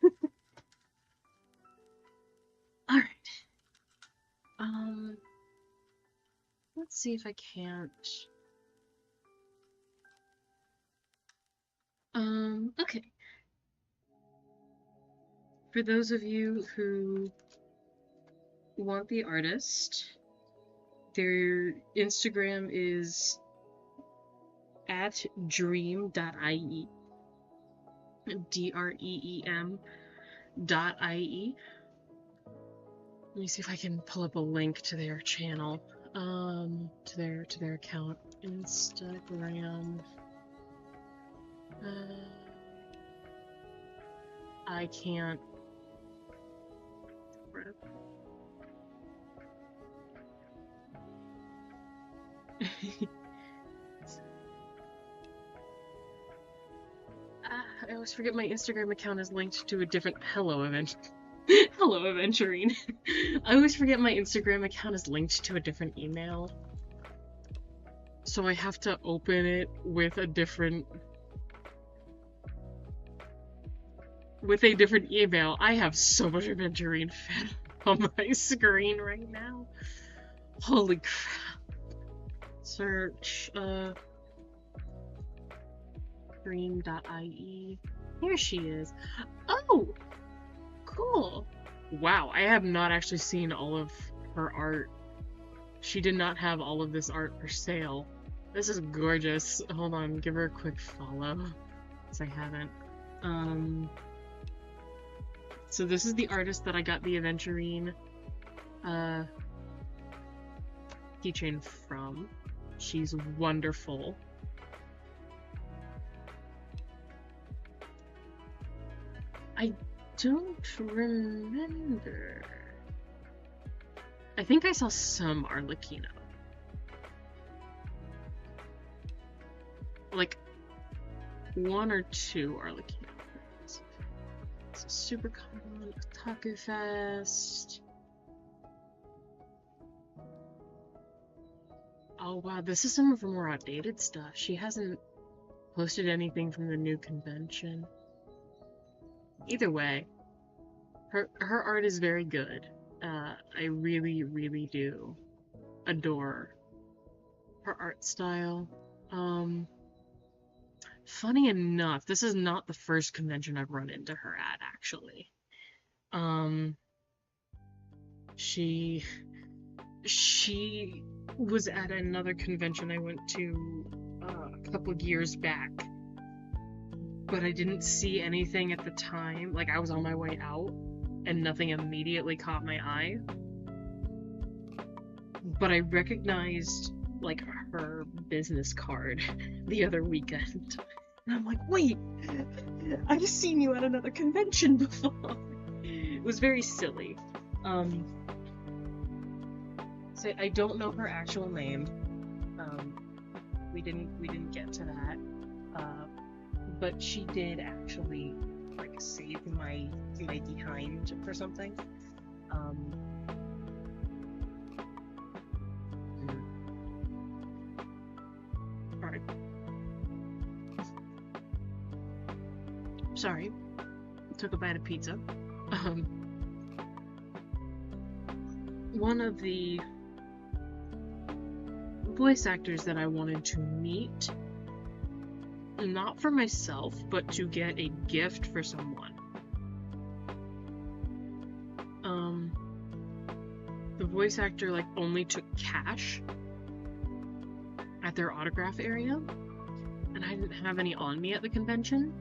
Alright. Let's see if I can't... okay. For those of you who want the artist, their Instagram is at dream.ie. DREEM.ie. Let me see if I can pull up a link to their channel. To their account. Instagram. I can't. I always forget my Instagram account is linked to a different Hello Aventurine. I always forget my Instagram account is linked to a different email. So I have to open it with a different email. I have so much Aventurine fan on my screen right now. Holy crap. Search, dream.ie. Here she is. Oh! Cool! Wow, I have not actually seen all of her art. She did not have all of this art for sale. This is gorgeous. Hold on, give her a quick follow. Because I haven't. So this is the artist that I got the Aventurine keychain from. She's wonderful. I don't remember. I think I saw some Arlecchino. Like, one or two Arlecchinos. It's a super common Otaku Fest. Oh wow, this is some of her more outdated stuff. She hasn't posted anything from the new convention. Either way, her art is very good. I really, really do adore her art style. Funny enough, this is not the first convention I've run into her at, actually. She was at another convention I went to a couple of years back, but I didn't see anything at the time. Like, I was on my way out, and nothing immediately caught my eye. But I recognized, like, her business card the other weekend. And I'm like, wait, I've seen you at another convention before. It was very silly. Um, so I don't know her actual name. Um, we didn't get to that. Uh, but she did actually like save my behind for something. Um, Alright. Sorry. Took a bite of pizza. Um, one of the voice actors that I wanted to meet, not for myself, but to get a gift for someone. The voice actor like only took cash at their autograph area, and I didn't have any on me at the convention.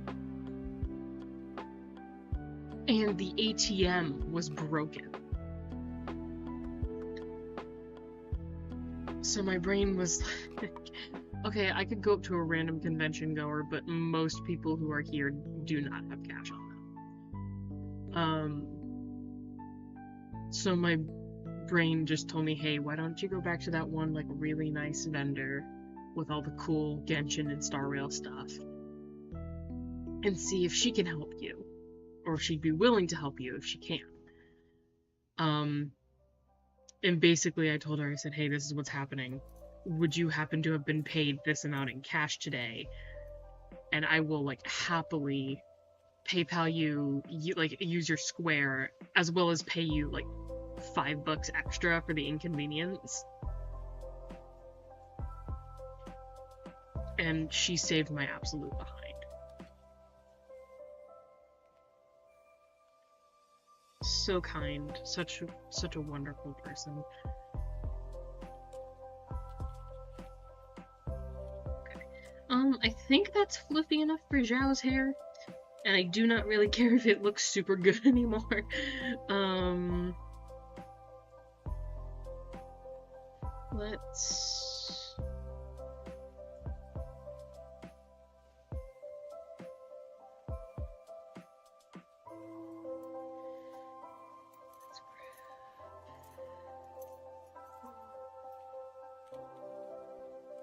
And the ATM was broken. So my brain was like, okay, I could go up to a random convention goer, but most people who are here do not have cash on them. So my brain just told me, hey, why don't you go back to that one like really nice vendor with all the cool Genshin and Star Rail stuff and see if she can help you, or if she'd be willing to help you if she can. And basically I told her, I said, hey, this is what's happening. Would you happen to have been paid this amount in cash today? And I will like happily PayPal you like use your Square, as well as pay you like $5 extra for the inconvenience. And she saved my absolute behind. So kind, such a wonderful person. Okay. I think that's fluffy enough for Zhao's hair, and I do not really care if it looks super good anymore. Let's...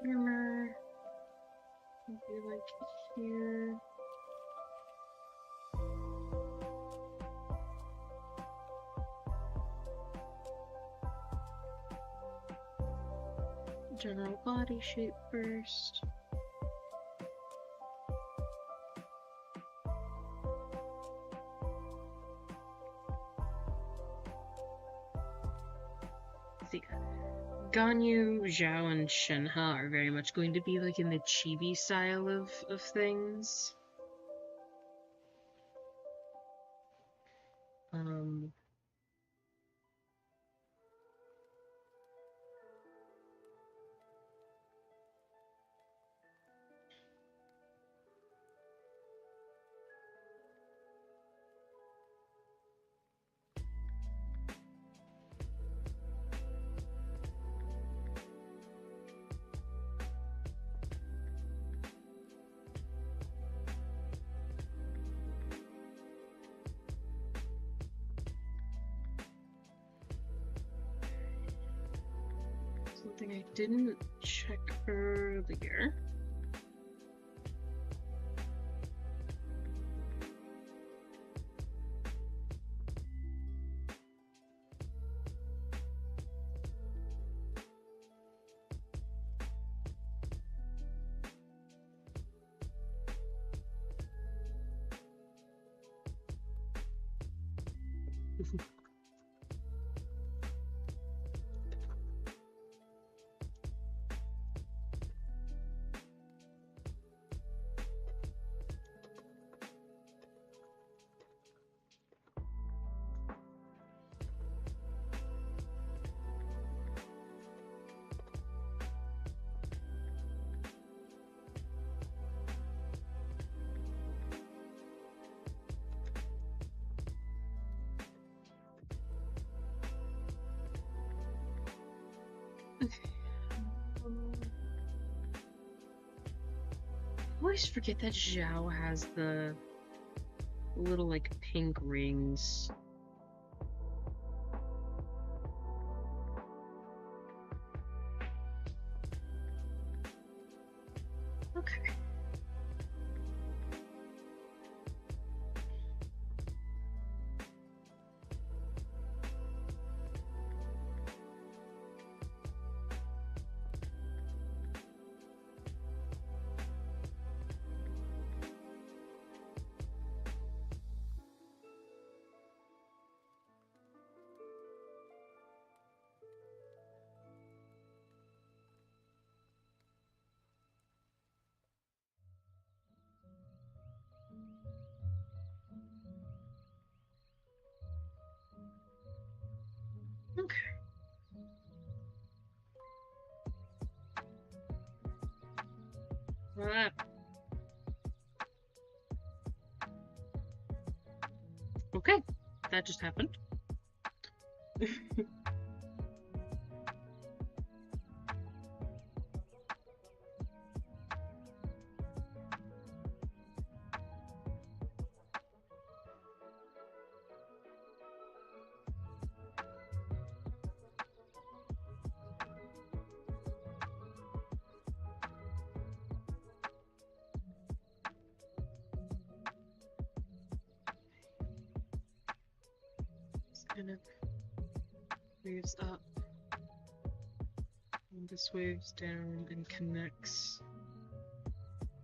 Armor. Maybe like here. General body shape first. See, Ganyu, Zhao, and Shenhe are very much going to be like in the chibi style of things. Something I didn't check earlier. I always forget that Zhao has the little like pink rings. Okay. Okay. Ah. Okay, that just happened. Kind of waves up, and this waves down and connects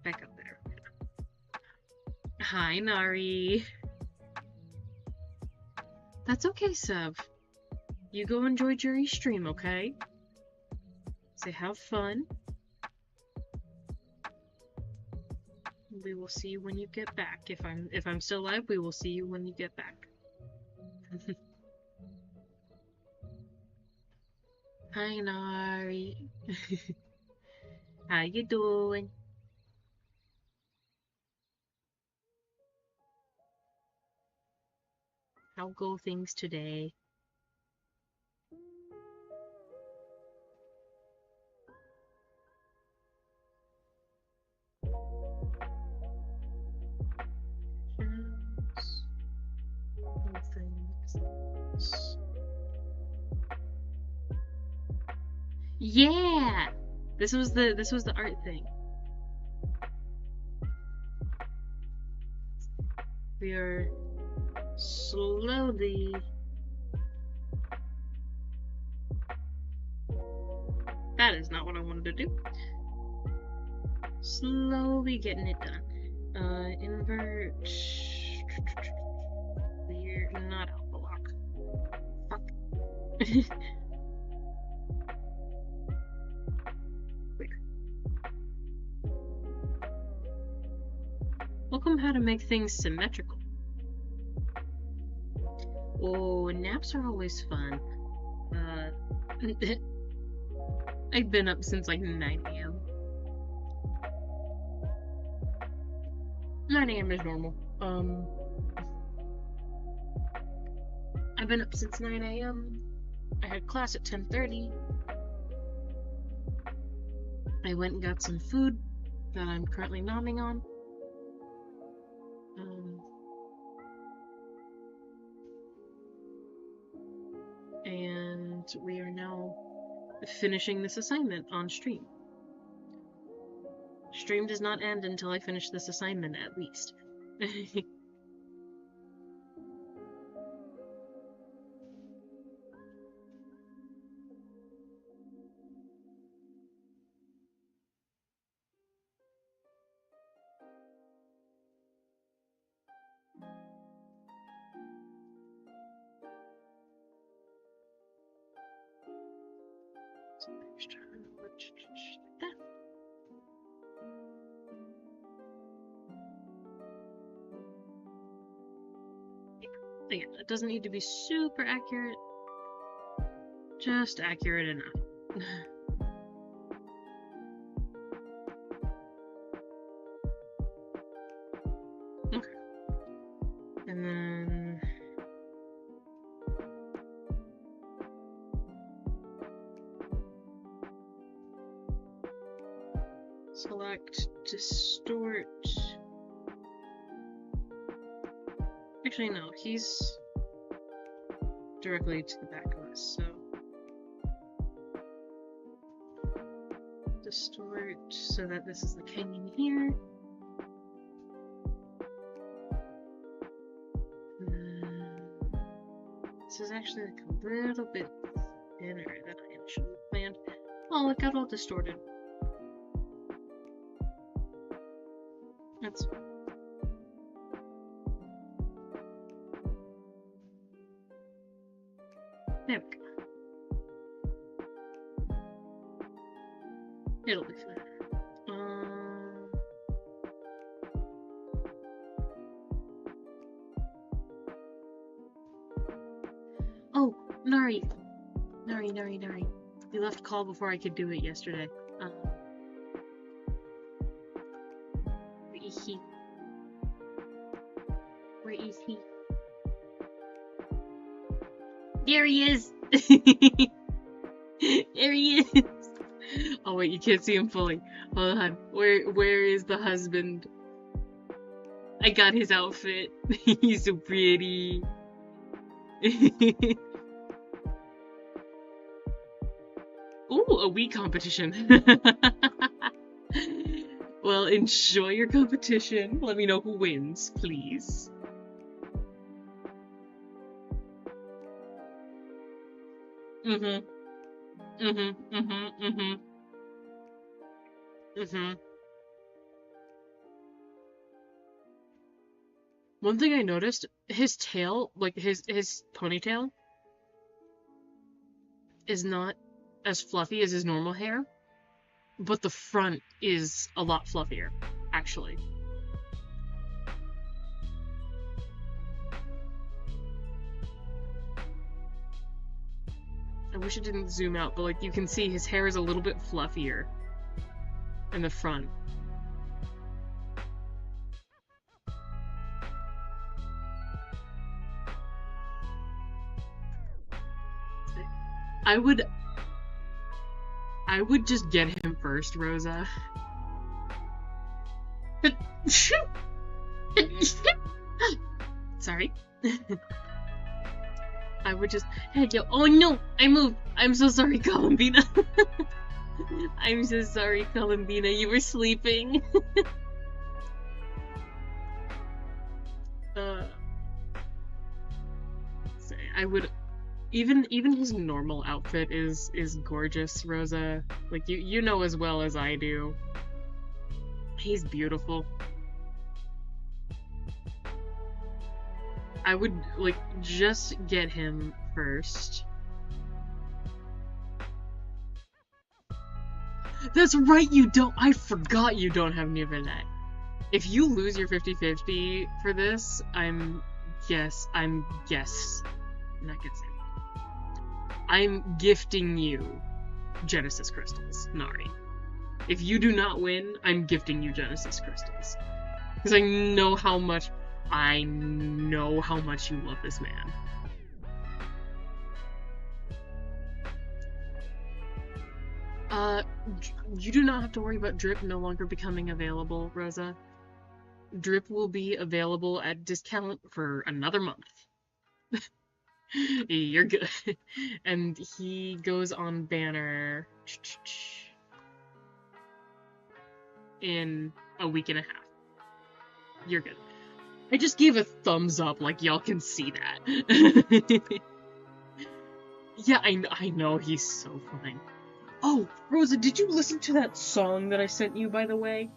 back up there. Hi, Nari. That's okay, Sev. You go enjoy Jury's stream, okay? Say have fun. We will see you when you get back. If I'm still alive, we will see you when you get back. Hi, Nari. How you doing? How go things today? Yeah! This was the art thing. We are slowly that is not what I wanted to do. Slowly getting it done. Invert. We're not alpha lock. Fuck. Quick. Welcome how to make things symmetrical. Oh, naps are always fun. I've been up since like 9 a.m. 9 a.m. is normal. I've been up since 9 a.m. I had class at 10:30. I went and got some food that I'm currently nomming on. And we are now finishing this assignment on stream. Stream does not end until I finish this assignment, at least. Again, it doesn't need to be super accurate, just accurate enough. Okay. And then select distort. Actually, no, he's directly to the back of us, so distort so that this is the canyon here. This is actually like a little bit thinner than I initially planned. Oh, it got all distorted. That's... There we go. It'll be fine. Oh, Nari. Nari. You left a call before I could do it yesterday. Where is he? Where is he? There he is! There he is! Oh wait, you can't see him fully. Hold on. Where is the husband? I got his outfit. He's so pretty. Ooh, a Wii competition. Well, enjoy your competition. Let me know who wins, please. Mm-hmm. One thing I noticed, his tail, like his ponytail, is not as fluffy as his normal hair, but the front is a lot fluffier, actually. I wish it didn't zoom out, but like you can see his hair is a little bit fluffier in the front. I would just get him first, Rosa. Sorry. I would just... Hey, yo. Oh no! I moved! I'm so sorry, Columbina. I'm so sorry, Columbina. You were sleeping. I would... Even his normal outfit is gorgeous, Rosa. Like, you know as well as I do. He's beautiful. I would, like, just get him first. That's right, you don't- I forgot you don't have Nivelet. If you lose your 50-50 for this, I'm gifting you Genesis Crystals, Nari. If you do not win, I'm gifting you Genesis Crystals. Because I know how much you love this man. You do not have to worry about Drip no longer becoming available, Rosa. Drip will be available at discount for another month. You're good. And he goes on banner in a week and a half. You're good. I just gave a thumbs up, like y'all can see that. Yeah, I know, he's so funny. Oh, Rosa, did you listen to that song that I sent you, by the way?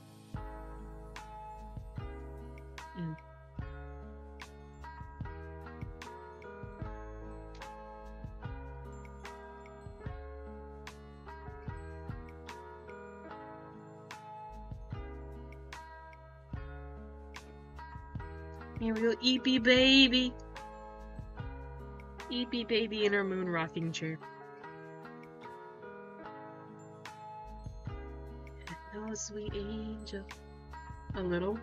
Here we go, Eepy baby. Eepy baby in her moon rocking chair. Hello, sweet angel. A little.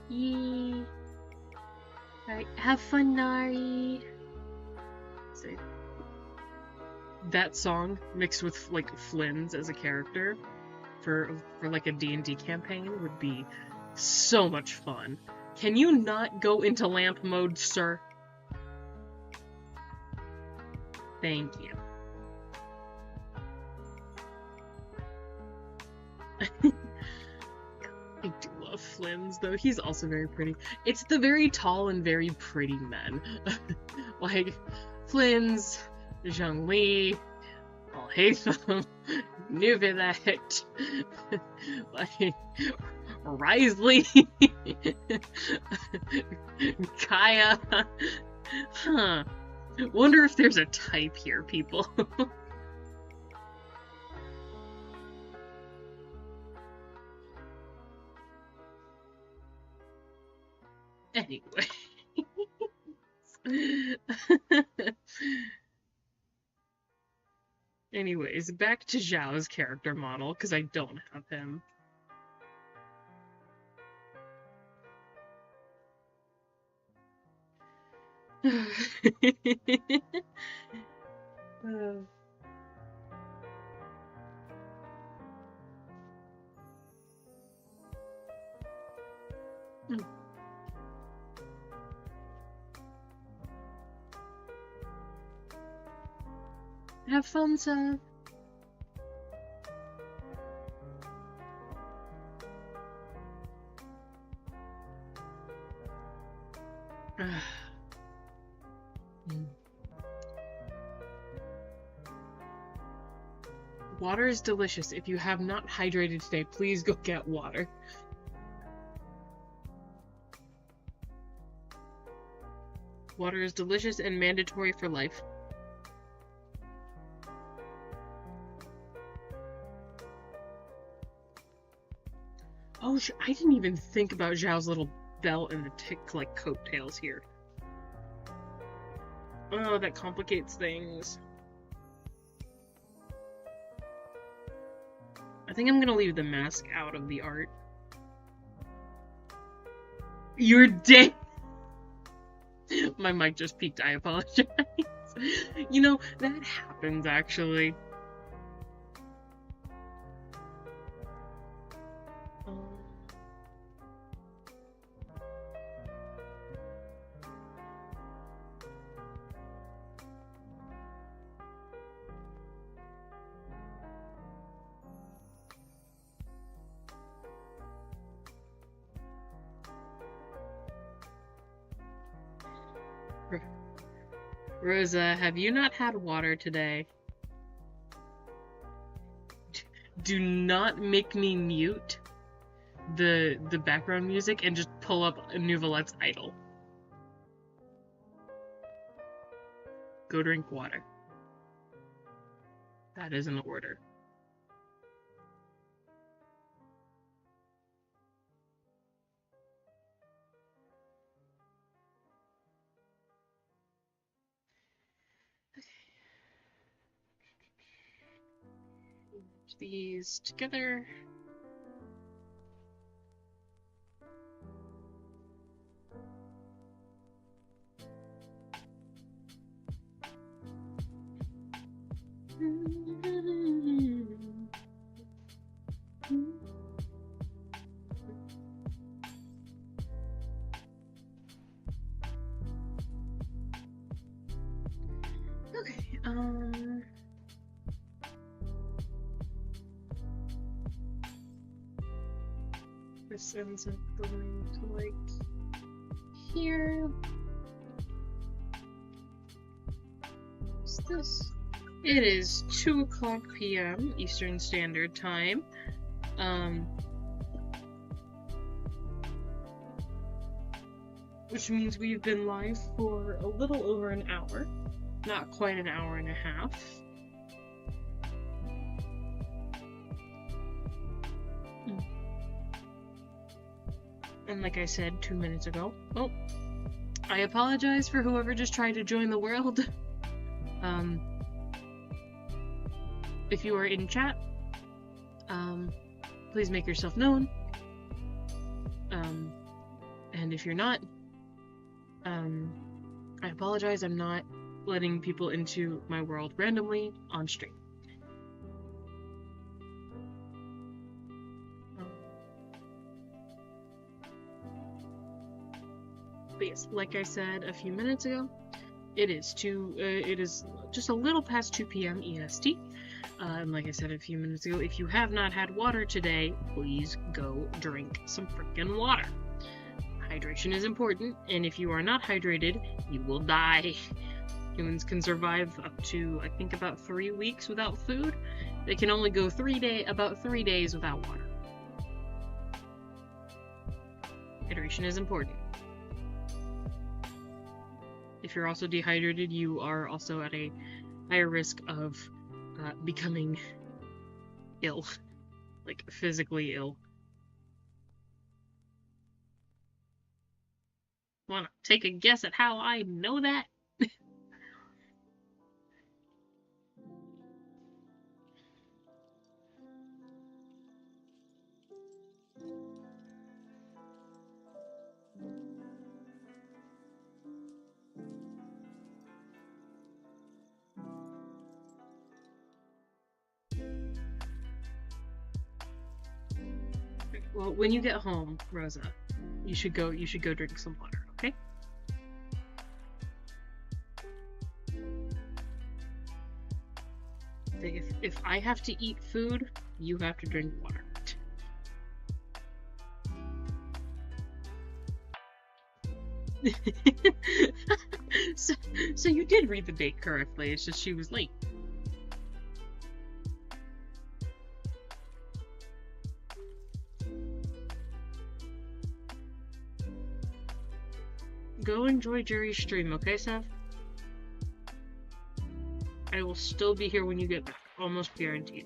Yee. Alright, have fun, Nari. So, that song mixed with like Flynn's as a character for like a D&D campaign would be so much fun. Can you not go into lamp mode, sir? Thank you. I do love Flynn's, though. He's also very pretty. It's the very tall and very pretty men. Like, Flynn's, Zhongli, I'll hate them, Nubilet, like, Risley, Kaya. Huh. Wonder if there's a type here, people. Anyway. Anyways, back to Zhao's character model, because I don't have him. Have fun, sir. Water is delicious. If you have not hydrated today, please go get water. Water is delicious and mandatory for life. Oh, I didn't even think about Zhao's little belt and the tick-like coattails here. Oh, that complicates things. I think I'm gonna leave the mask out of the art. You're dead! My mic just peaked, I apologize. You know, that happens, actually. Rosa, have you not had water today? Do not make me mute the background music and just pull up Nouvelette's idol. Go drink water. That is an order. These together. Okay, this ends up going to, like, here. What's this? It is 2:00 p.m. Eastern Standard Time. Which means we've been live for a little over an hour. Not quite an hour and a half. And like I said 2 minutes ago, oh, I apologize for whoever just tried to join the world. If you are in chat, please make yourself known. And if you're not, I apologize, I'm not letting people into my world randomly on stream. But yes, like I said a few minutes ago, it is just a little past 2 p.m. EST. And like I said a few minutes ago, if you have not had water today, please go drink some freaking water. Hydration is important, and if you are not hydrated, you will die. Humans can survive up to, I think, about 3 weeks without food. They can only go about 3 days without water. Hydration is important. If you're also dehydrated, you are also at a higher risk of becoming ill, like physically ill. Wanna take a guess at how I know that? Well, when you get home, Rosa, you should go drink some water, okay? If I have to eat food, you have to drink water. So you did read the date correctly, it's just she was late. Go enjoy Jerry's stream, okay, Seth? I will still be here when you get back, almost guaranteed.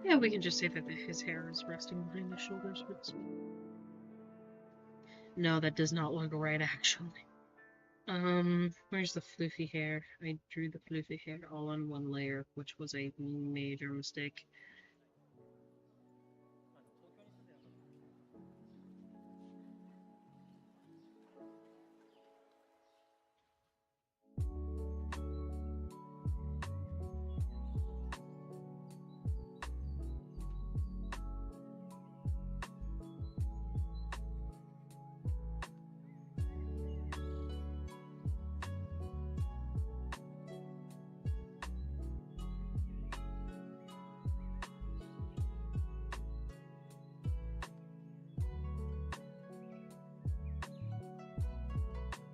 Yeah, we can just say that his hair is resting behind his shoulders. No, that does not look right, actually. Where's the floofy hair? I drew the floofy hair all on one layer, which was a major mistake.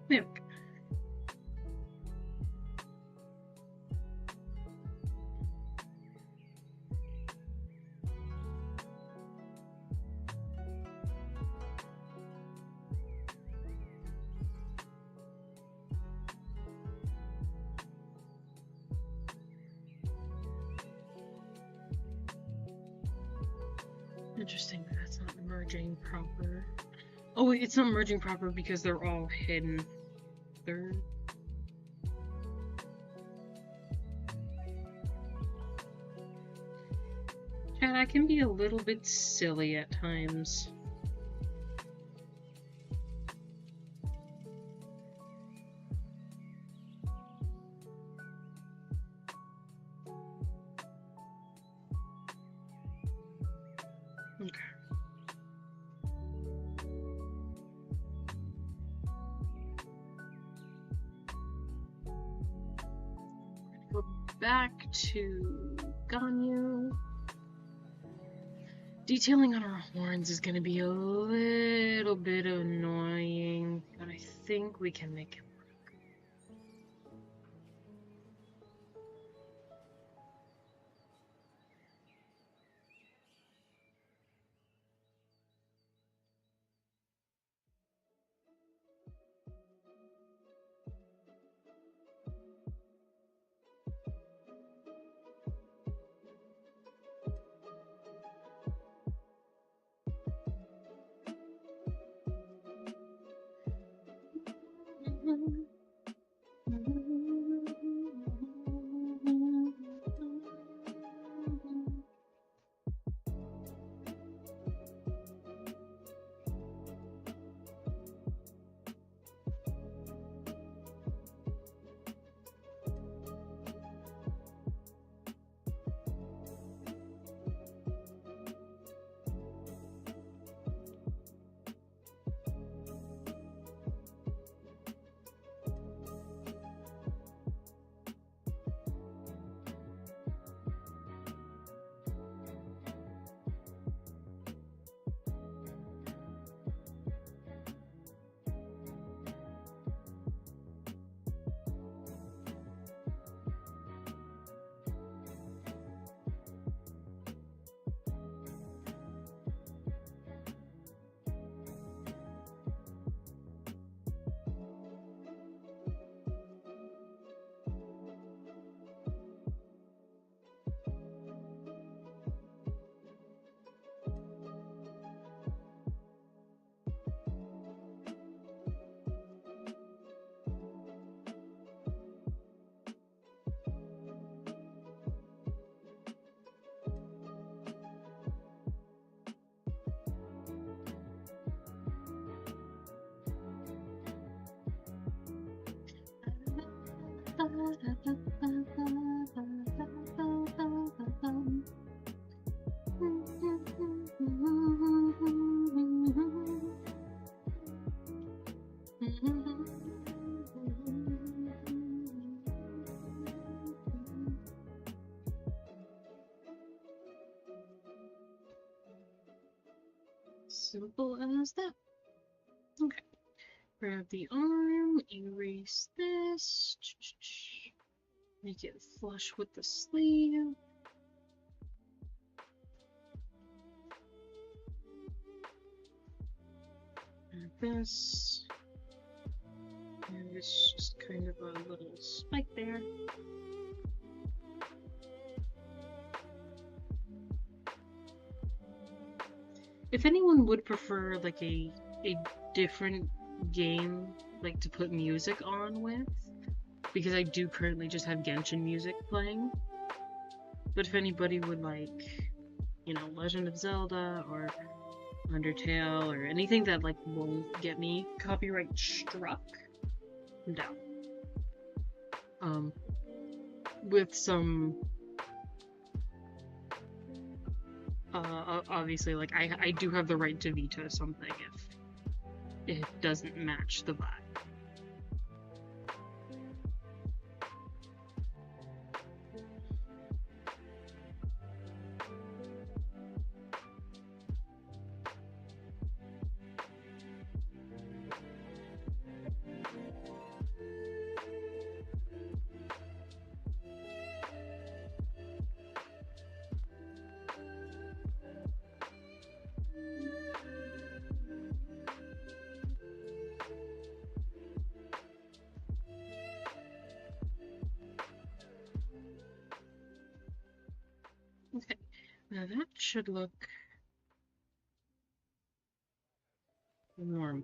Yeah. Interesting, that's not merging proper. Oh, wait, it's not merging proper because they're all hidden. Chad, I can be a little bit silly at times. we're back to Ganyu. Detailing on our horns is going to be a little bit annoying, but I think we can make it work. Simple as that. Okay. Grab the arm, erase this, make it flush with the sleeve. And this. And it's just kind of a little spike there. If anyone would prefer like a different game like to put music on with, because I do currently just have Genshin music playing, but if anybody would like, you know, Legend of Zelda or Undertale or anything that like won't get me copyright struck, I'm down. With some obviously, like, I do have the right to veto something if it doesn't match the vibe. Okay, now that should look normal.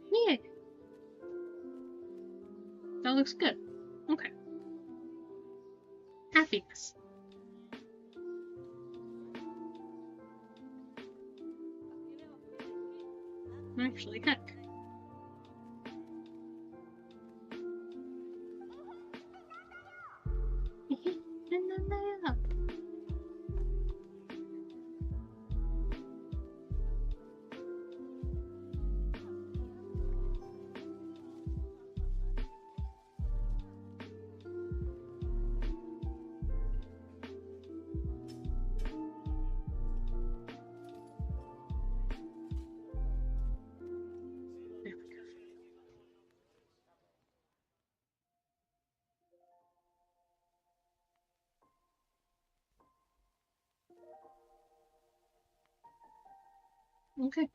Yeah, that looks good. Okay. Happiness. Actually, heck. Okay.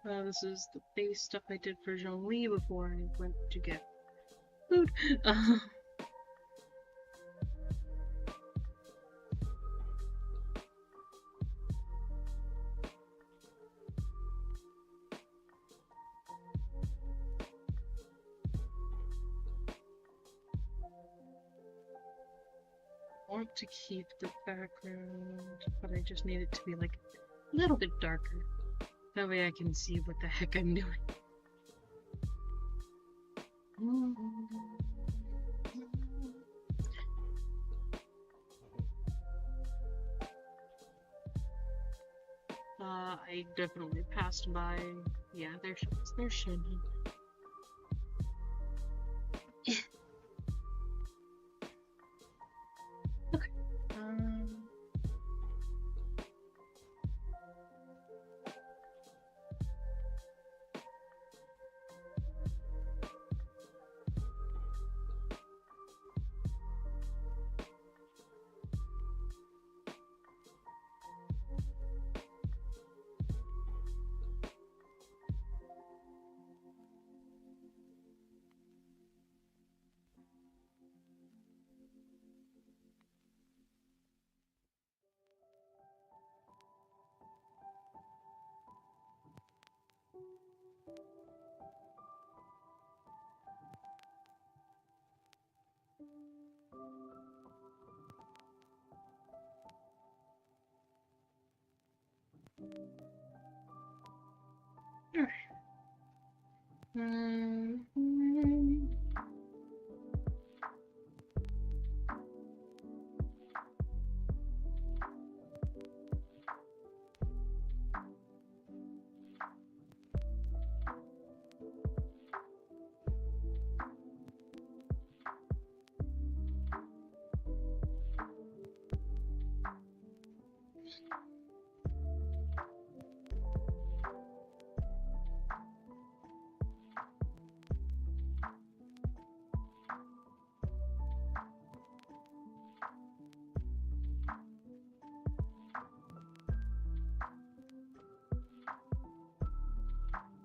This is the base stuff I did for Zhongli before I went to get food. I want to keep the background, but I just need it to be like a little bit darker. That way I can see what the heck I'm doing. I definitely passed by. Yeah, there's Shenhe. Okay.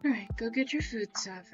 Alright, go get your food stuff.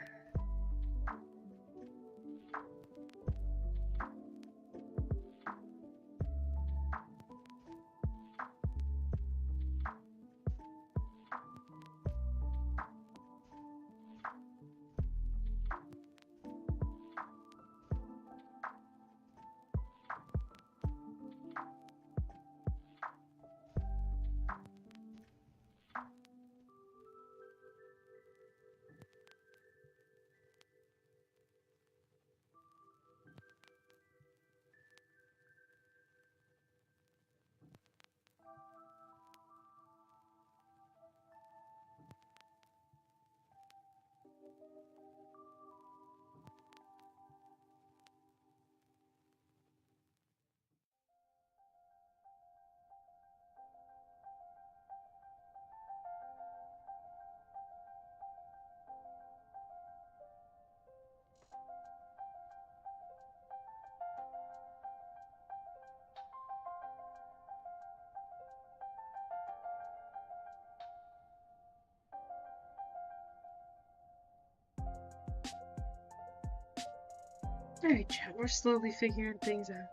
Alright, chat, we're slowly figuring things out.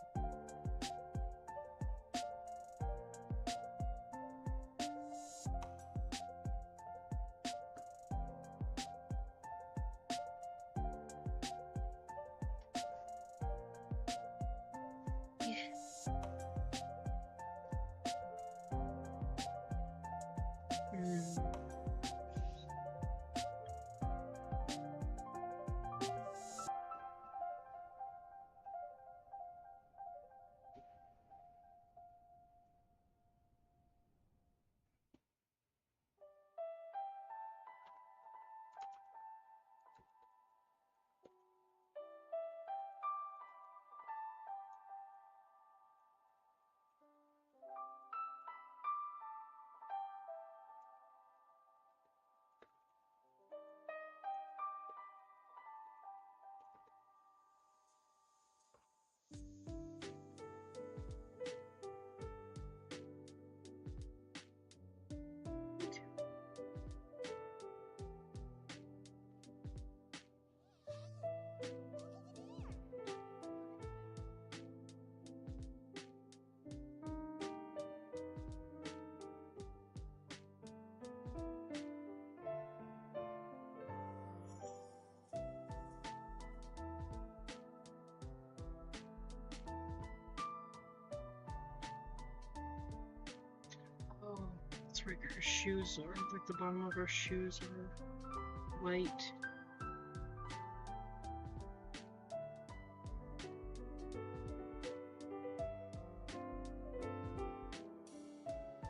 that's right, her shoes are, like the bottom of her shoes are white.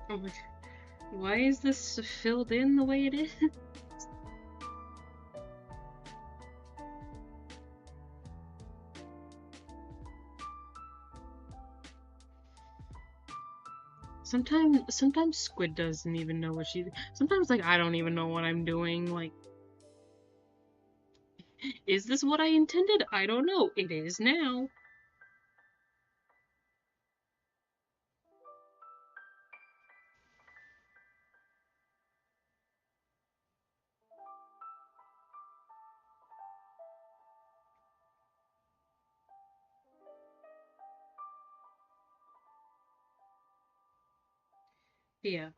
Oh my god. Why is this filled in the way it is? Sometimes Squid doesn't even know what sometimes, like, I don't even know what I'm doing, like, is this what I intended? I don't know. It is now. Yeah,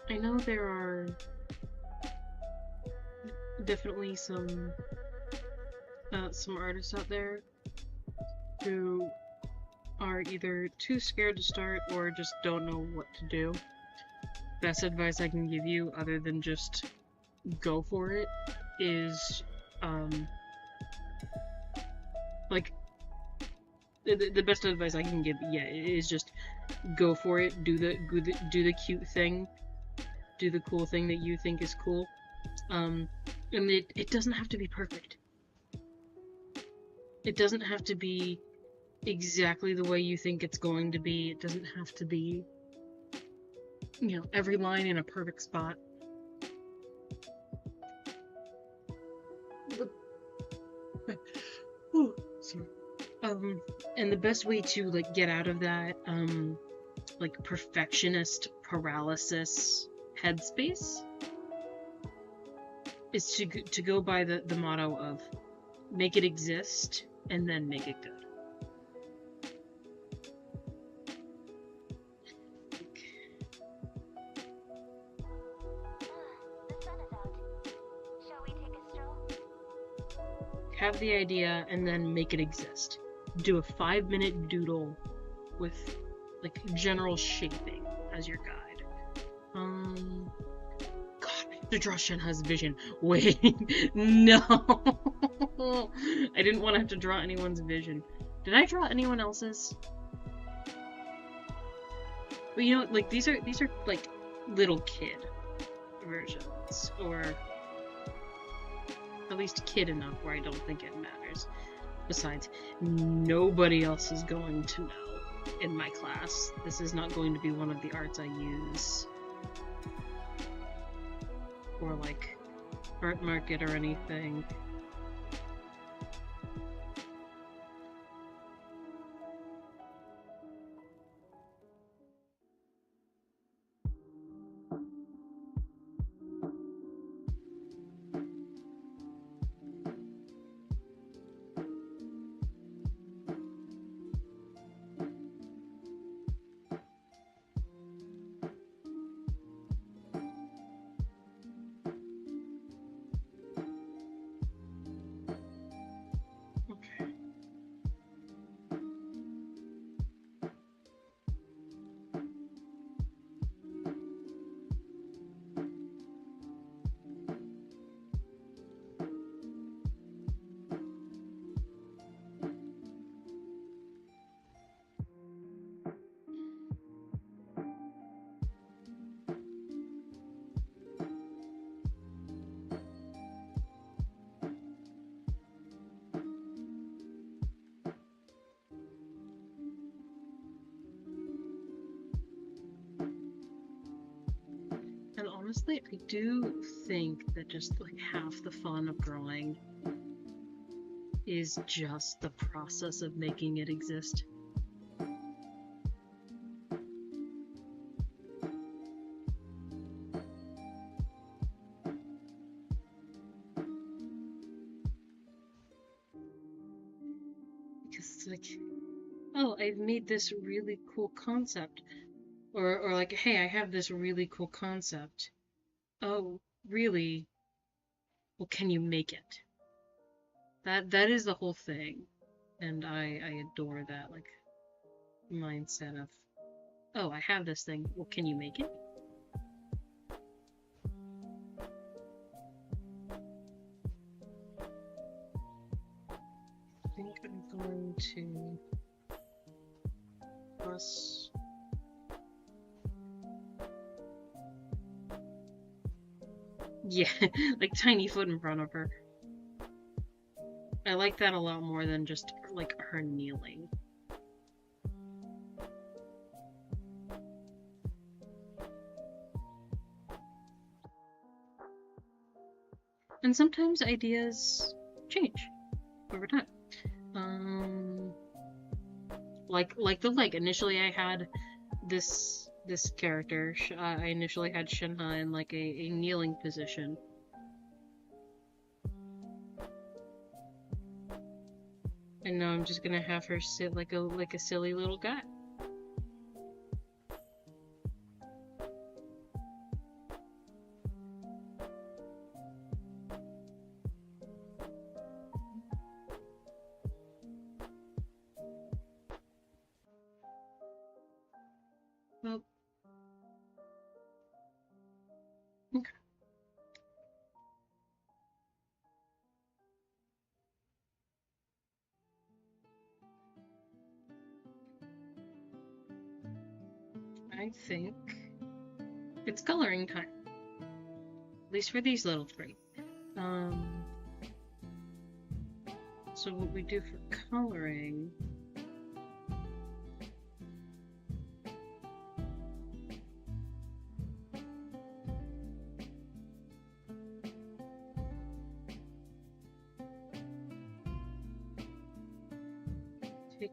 I know there are definitely some artists out there who are either too scared to start or just don't know what to do. Best advice I can give you, other than just go for it, is like the best advice I can give, yeah, is just go for it. Do the cute thing, do the cool thing that you think is cool. And it doesn't have to be perfect. It doesn't have to be exactly the way you think it's going to be. It doesn't have to be, you know, every line in a perfect spot. And the best way to, like, get out of that, like, perfectionist paralysis headspace is to go by the motto of make it exist and then make it good. Have the idea and then make it exist. Do a 5-minute doodle with, like, general shaping as your guide. God, the Droshan has vision. Wait, no. I didn't want to have to draw anyone's vision. Did I draw anyone else's? But you know, like, these are like little kid versions, or at least kid enough where I don't think it matters. Besides, nobody else is going to know in my class. This is not going to be one of the arts I use. Or, like, art market or anything. And honestly, I do think that just, like, half the fun of drawing is just the process of making it exist. because it's like, oh, I've made this really cool concept. Or like, hey, I have this really cool concept. Oh, really? Well, can you make it? That is the whole thing. And I adore that, like, mindset of, oh, I have this thing. Well, can you make it? I think I'm going to plus. Yeah, like tiny foot in front of her. I like that a lot more than just like her kneeling. And sometimes ideas change over time. Like the leg. Initially, I had this character. I initially had Shinha in like a kneeling position. And now I'm just gonna have her sit like a silly little guy. Well, okay. I think it's coloring time. At least for these little three. So what we do for coloring...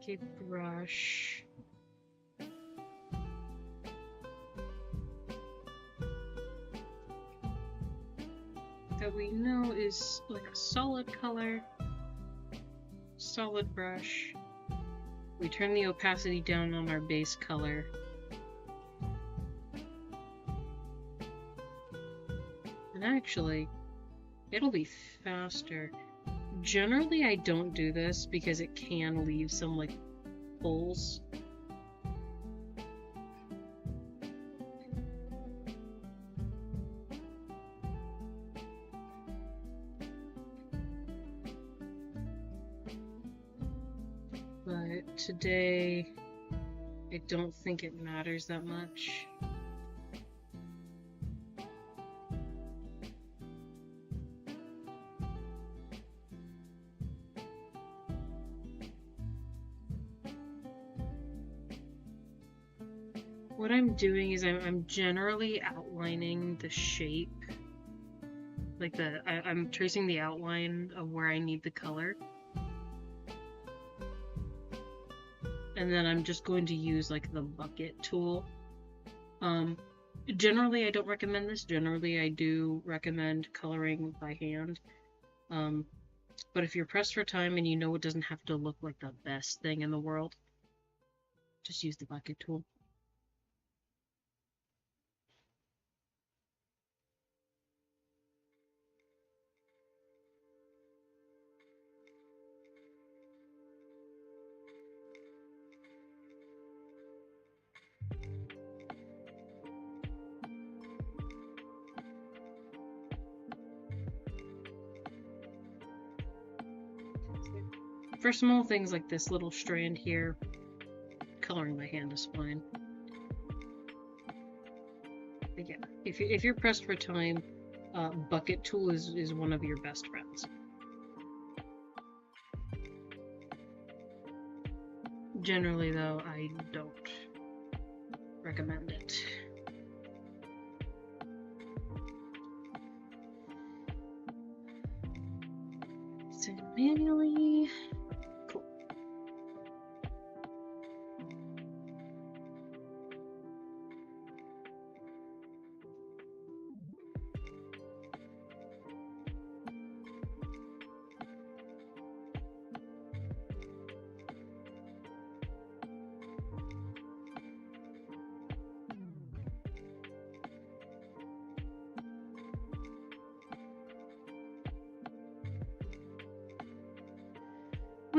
Take a brush. That we know is like a solid color. Solid brush. We turn the opacity down on our base color. And actually, it'll be faster. Generally, I don't do this because it can leave some like holes. But today, I don't think it matters that much. What I'm doing is I'm generally outlining the shape. Like I'm tracing the outline of where I need the color. And then I'm just going to use like the bucket tool. Generally I don't recommend this. Generally I do recommend coloring by hand. But if you're pressed for time and you know it doesn't have to look like the best thing in the world, just use the bucket tool. For small things like this little strand here, coloring by hand is fine. But yeah, if you're pressed for time, bucket tool is one of your best friends. Generally though, I don't recommend it. So manually, cool.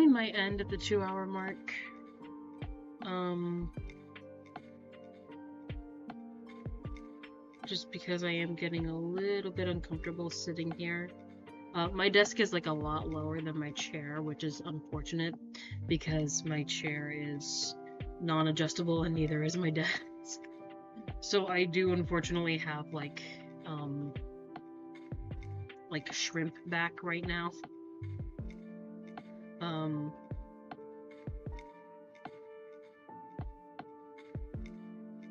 might end at the 2-hour mark. Just because I am getting a little bit uncomfortable sitting here. My desk is like a lot lower than my chair, which is unfortunate because my chair is non-adjustable and neither is my desk. So I do unfortunately have like a shrimp back right now.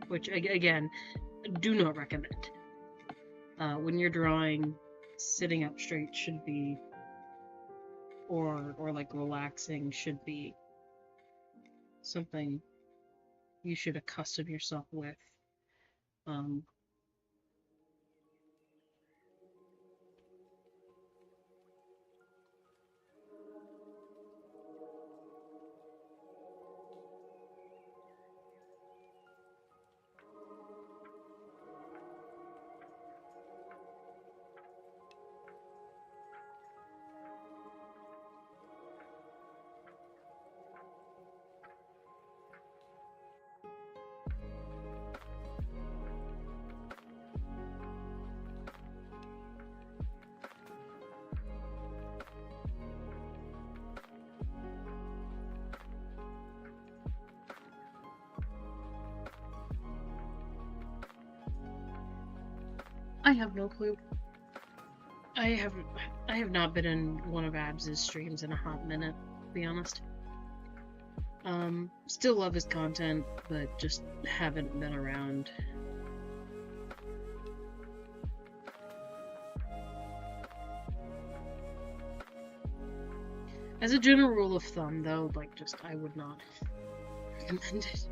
Which again, do not recommend. When you're drawing, sitting up straight should be, or like relaxing should be something you should accustom yourself with. I have no clue. I have not been in one of Abs's streams in a hot minute, to be honest. Still love his content, but just haven't been around. As a general rule of thumb, though, like, just I would not recommend it.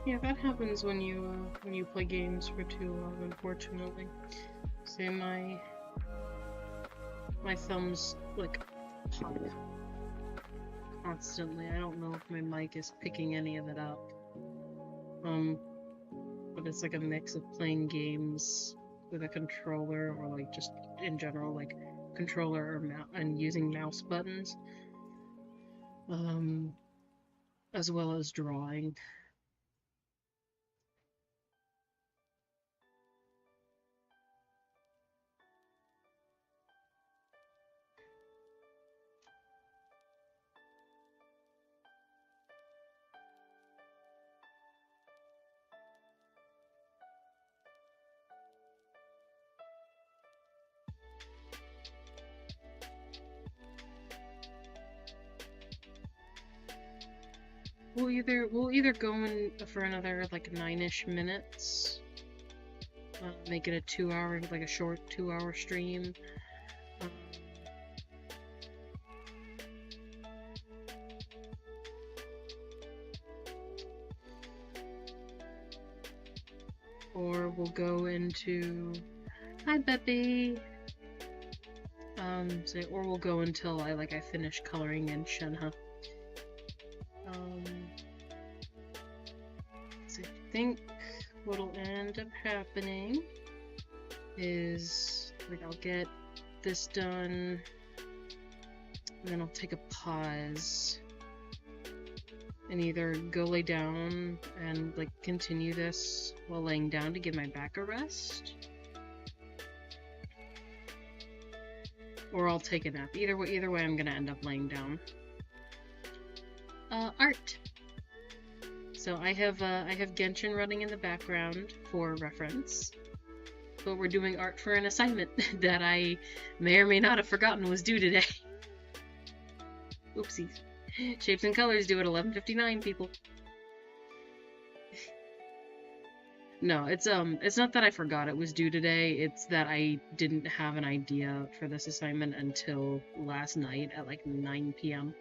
Yeah, that happens when you play games for too long, unfortunately. Say my thumbs like pop constantly. I don't know if my mic is picking any of it up. But it's like a mix of playing games with a controller or like just in general like controller or and using mouse buttons. As well as drawing. We'll either go in for another like 9-ish minutes, make it a 2-hour, like a short 2-hour stream, or we'll go into hi Beppy, or we'll go until I finish coloring in Shenhe. So I think what'll end up happening is like I'll get this done and then I'll take a pause and either go lay down and like continue this while laying down to give my back a rest, or I'll take a nap. Either way, I'm gonna end up laying down. Art. So I have Genshin running in the background for reference, but we're doing art for an assignment that I may or may not have forgotten was due today. Oopsies. Shapes and colors due at 11:59, people. No, it's not that I forgot it was due today, it's that I didn't have an idea for this assignment until last night at like 9 p.m.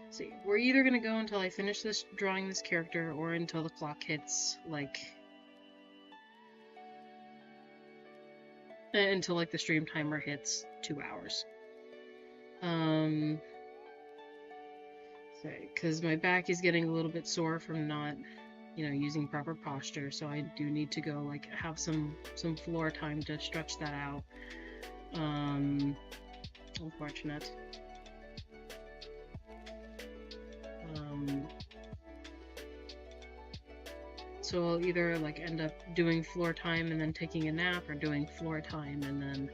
See, we're either gonna go until I finish this drawing this character or until the clock hits like until like the stream timer hits 2 hours. Because my back is getting a little bit sore from not, using proper posture, so I do need to go like have some floor time to stretch that out. Unfortunate. So I'll either like end up doing floor time and then taking a nap, or doing floor time and then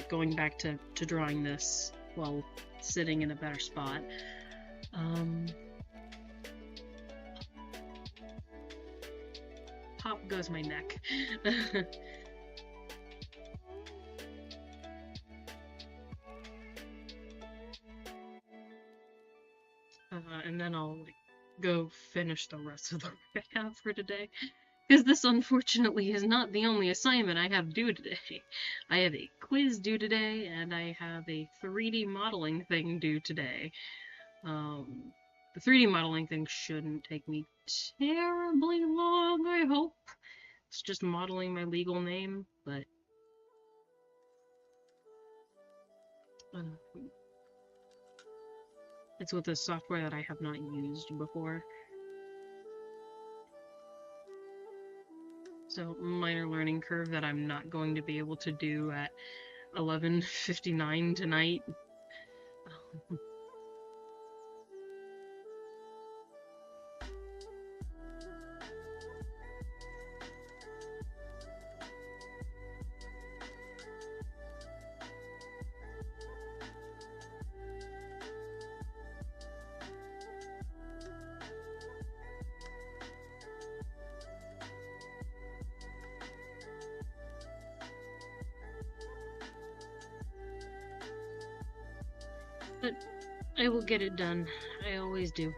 going back to drawing this while sitting in a better spot. Pop goes my neck. And then I'll go finish the rest of the work I have for today. Because this, unfortunately, is not the only assignment I have due today. I have a quiz due today, and I have a 3D modeling thing due today. The 3D modeling thing shouldn't take me terribly long, I hope. It's just modeling my legal name, but... it's with a software that I have not used before. So, minor learning curve that I'm not going to be able to do at 11:59 tonight. But I will get it done. I always do.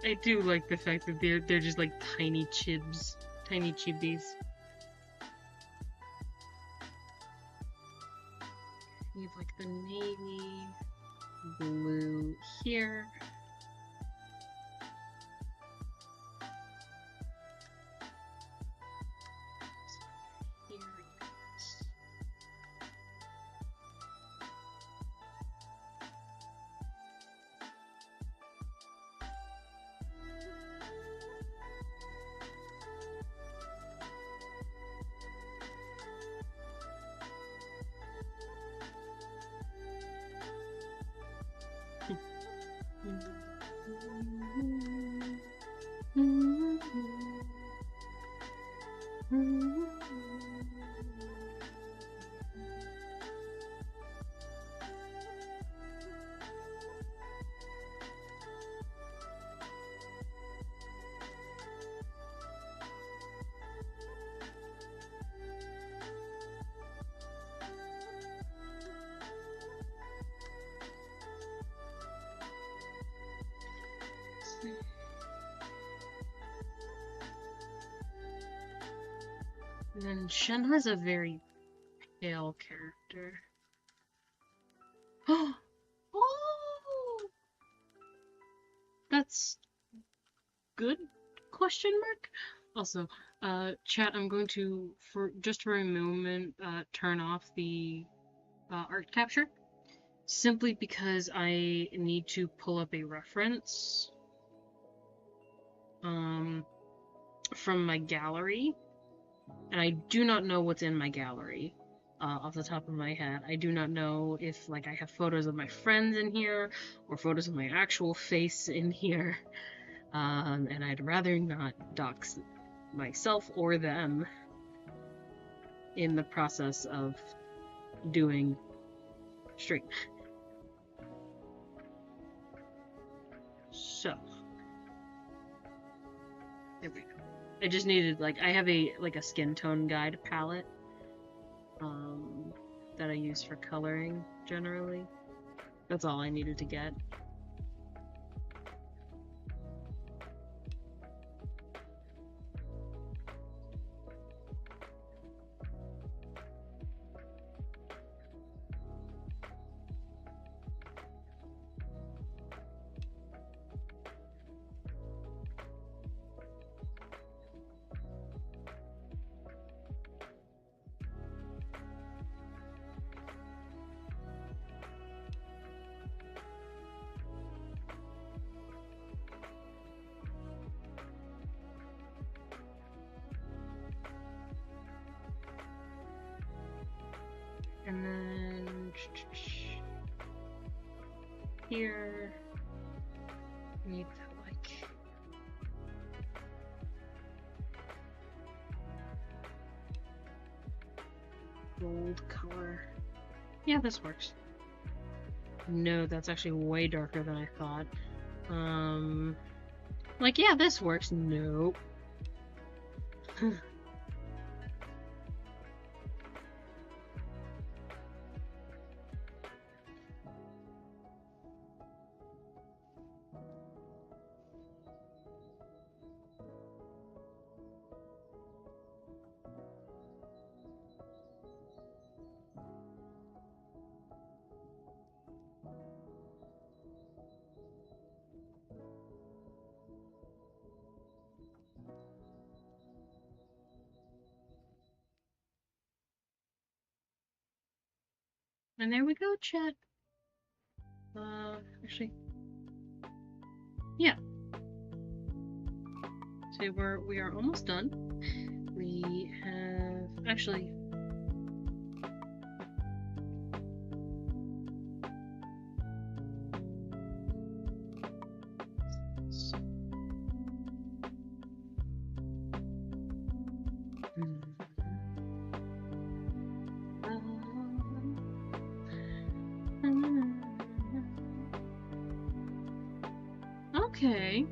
I do like the fact that they're just like tiny chibs, tiny chibis. We have like the navy blue here. And then Shenhe's a very pale character. Oh! That's good? Question mark? Also, chat, I'm going to, for a moment, turn off the art capture. Simply because I need to pull up a reference, from my gallery. And I do not know what's in my gallery, off the top of my head. I do not know if, like, I have photos of my friends in here, or photos of my actual face in here. And I'd rather not dox myself or them in the process of doing stream. So, there we go. I just needed, like, I have a skin tone guide palette, that I use for coloring, generally. That's all I needed to get. And then here, need that, like, gold color. Yeah, this works. No, that's actually way darker than I thought. Like, yeah, this works. Nope. And there we go, chat. Actually, yeah. So we are almost done. We have actually. Okay.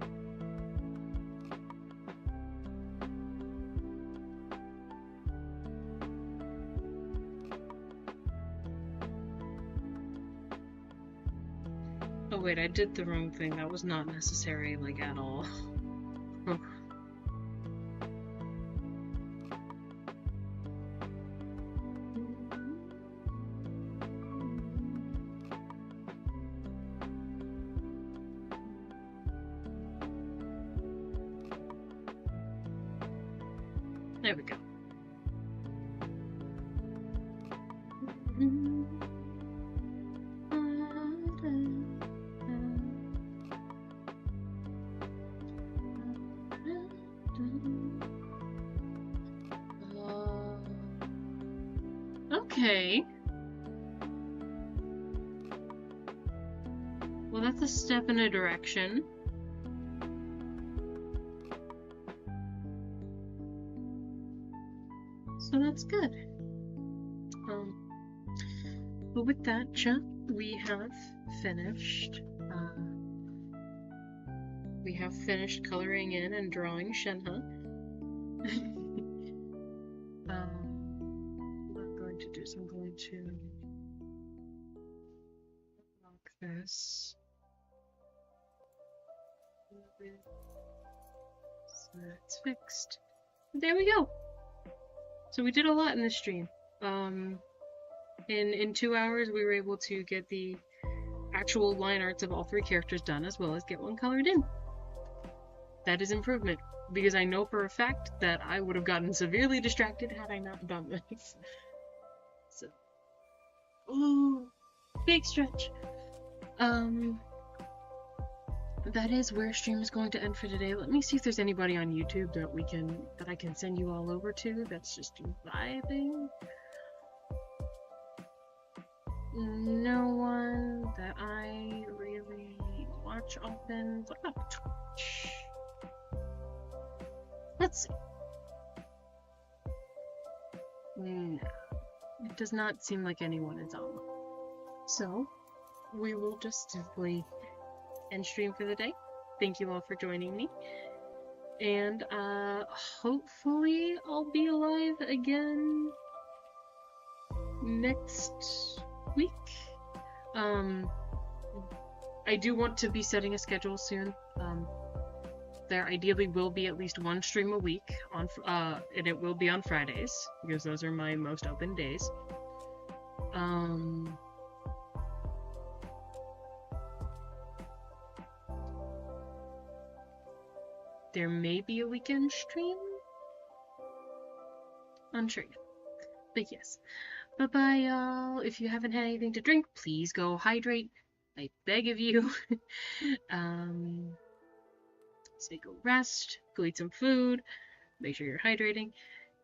Oh wait, I did the wrong thing. That was not necessary, like, at all. There we go. Okay. Well, that's a step in a direction. So that's good. But with that, chat, we have finished. We have finished coloring in and drawing Shenhe. What I'm going to do is I'm going to lock this. So that's fixed. There we go. So we did a lot in this stream. In 2 hours, we were able to get the actual line arts of all 3 characters done, as well as get one colored in. That is improvement, because I know for a fact that I would have gotten severely distracted had I not done this. So, ooh, big stretch. That is where stream is going to end for today. Let me see if there's anybody on YouTube that I can send you all over to that's just vibing. No one that I really watch often. What about Twitch? Let's see. No, it does not seem like anyone is on. So, we will just simply end stream for the day. Thank you all for joining me. And, hopefully I'll be alive again next week. I do want to be setting a schedule soon. There ideally will be at least one stream a week on, and it will be on Fridays because those are my most open days. There may be a weekend stream. Unsure yet. But yes. Bye-bye, y'all. If you haven't had anything to drink, please go hydrate. I beg of you. So go rest, go eat some food, make sure you're hydrating,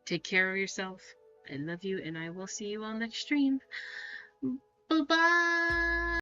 take care of yourself. I love you, and I will see you on next stream. Bye-bye!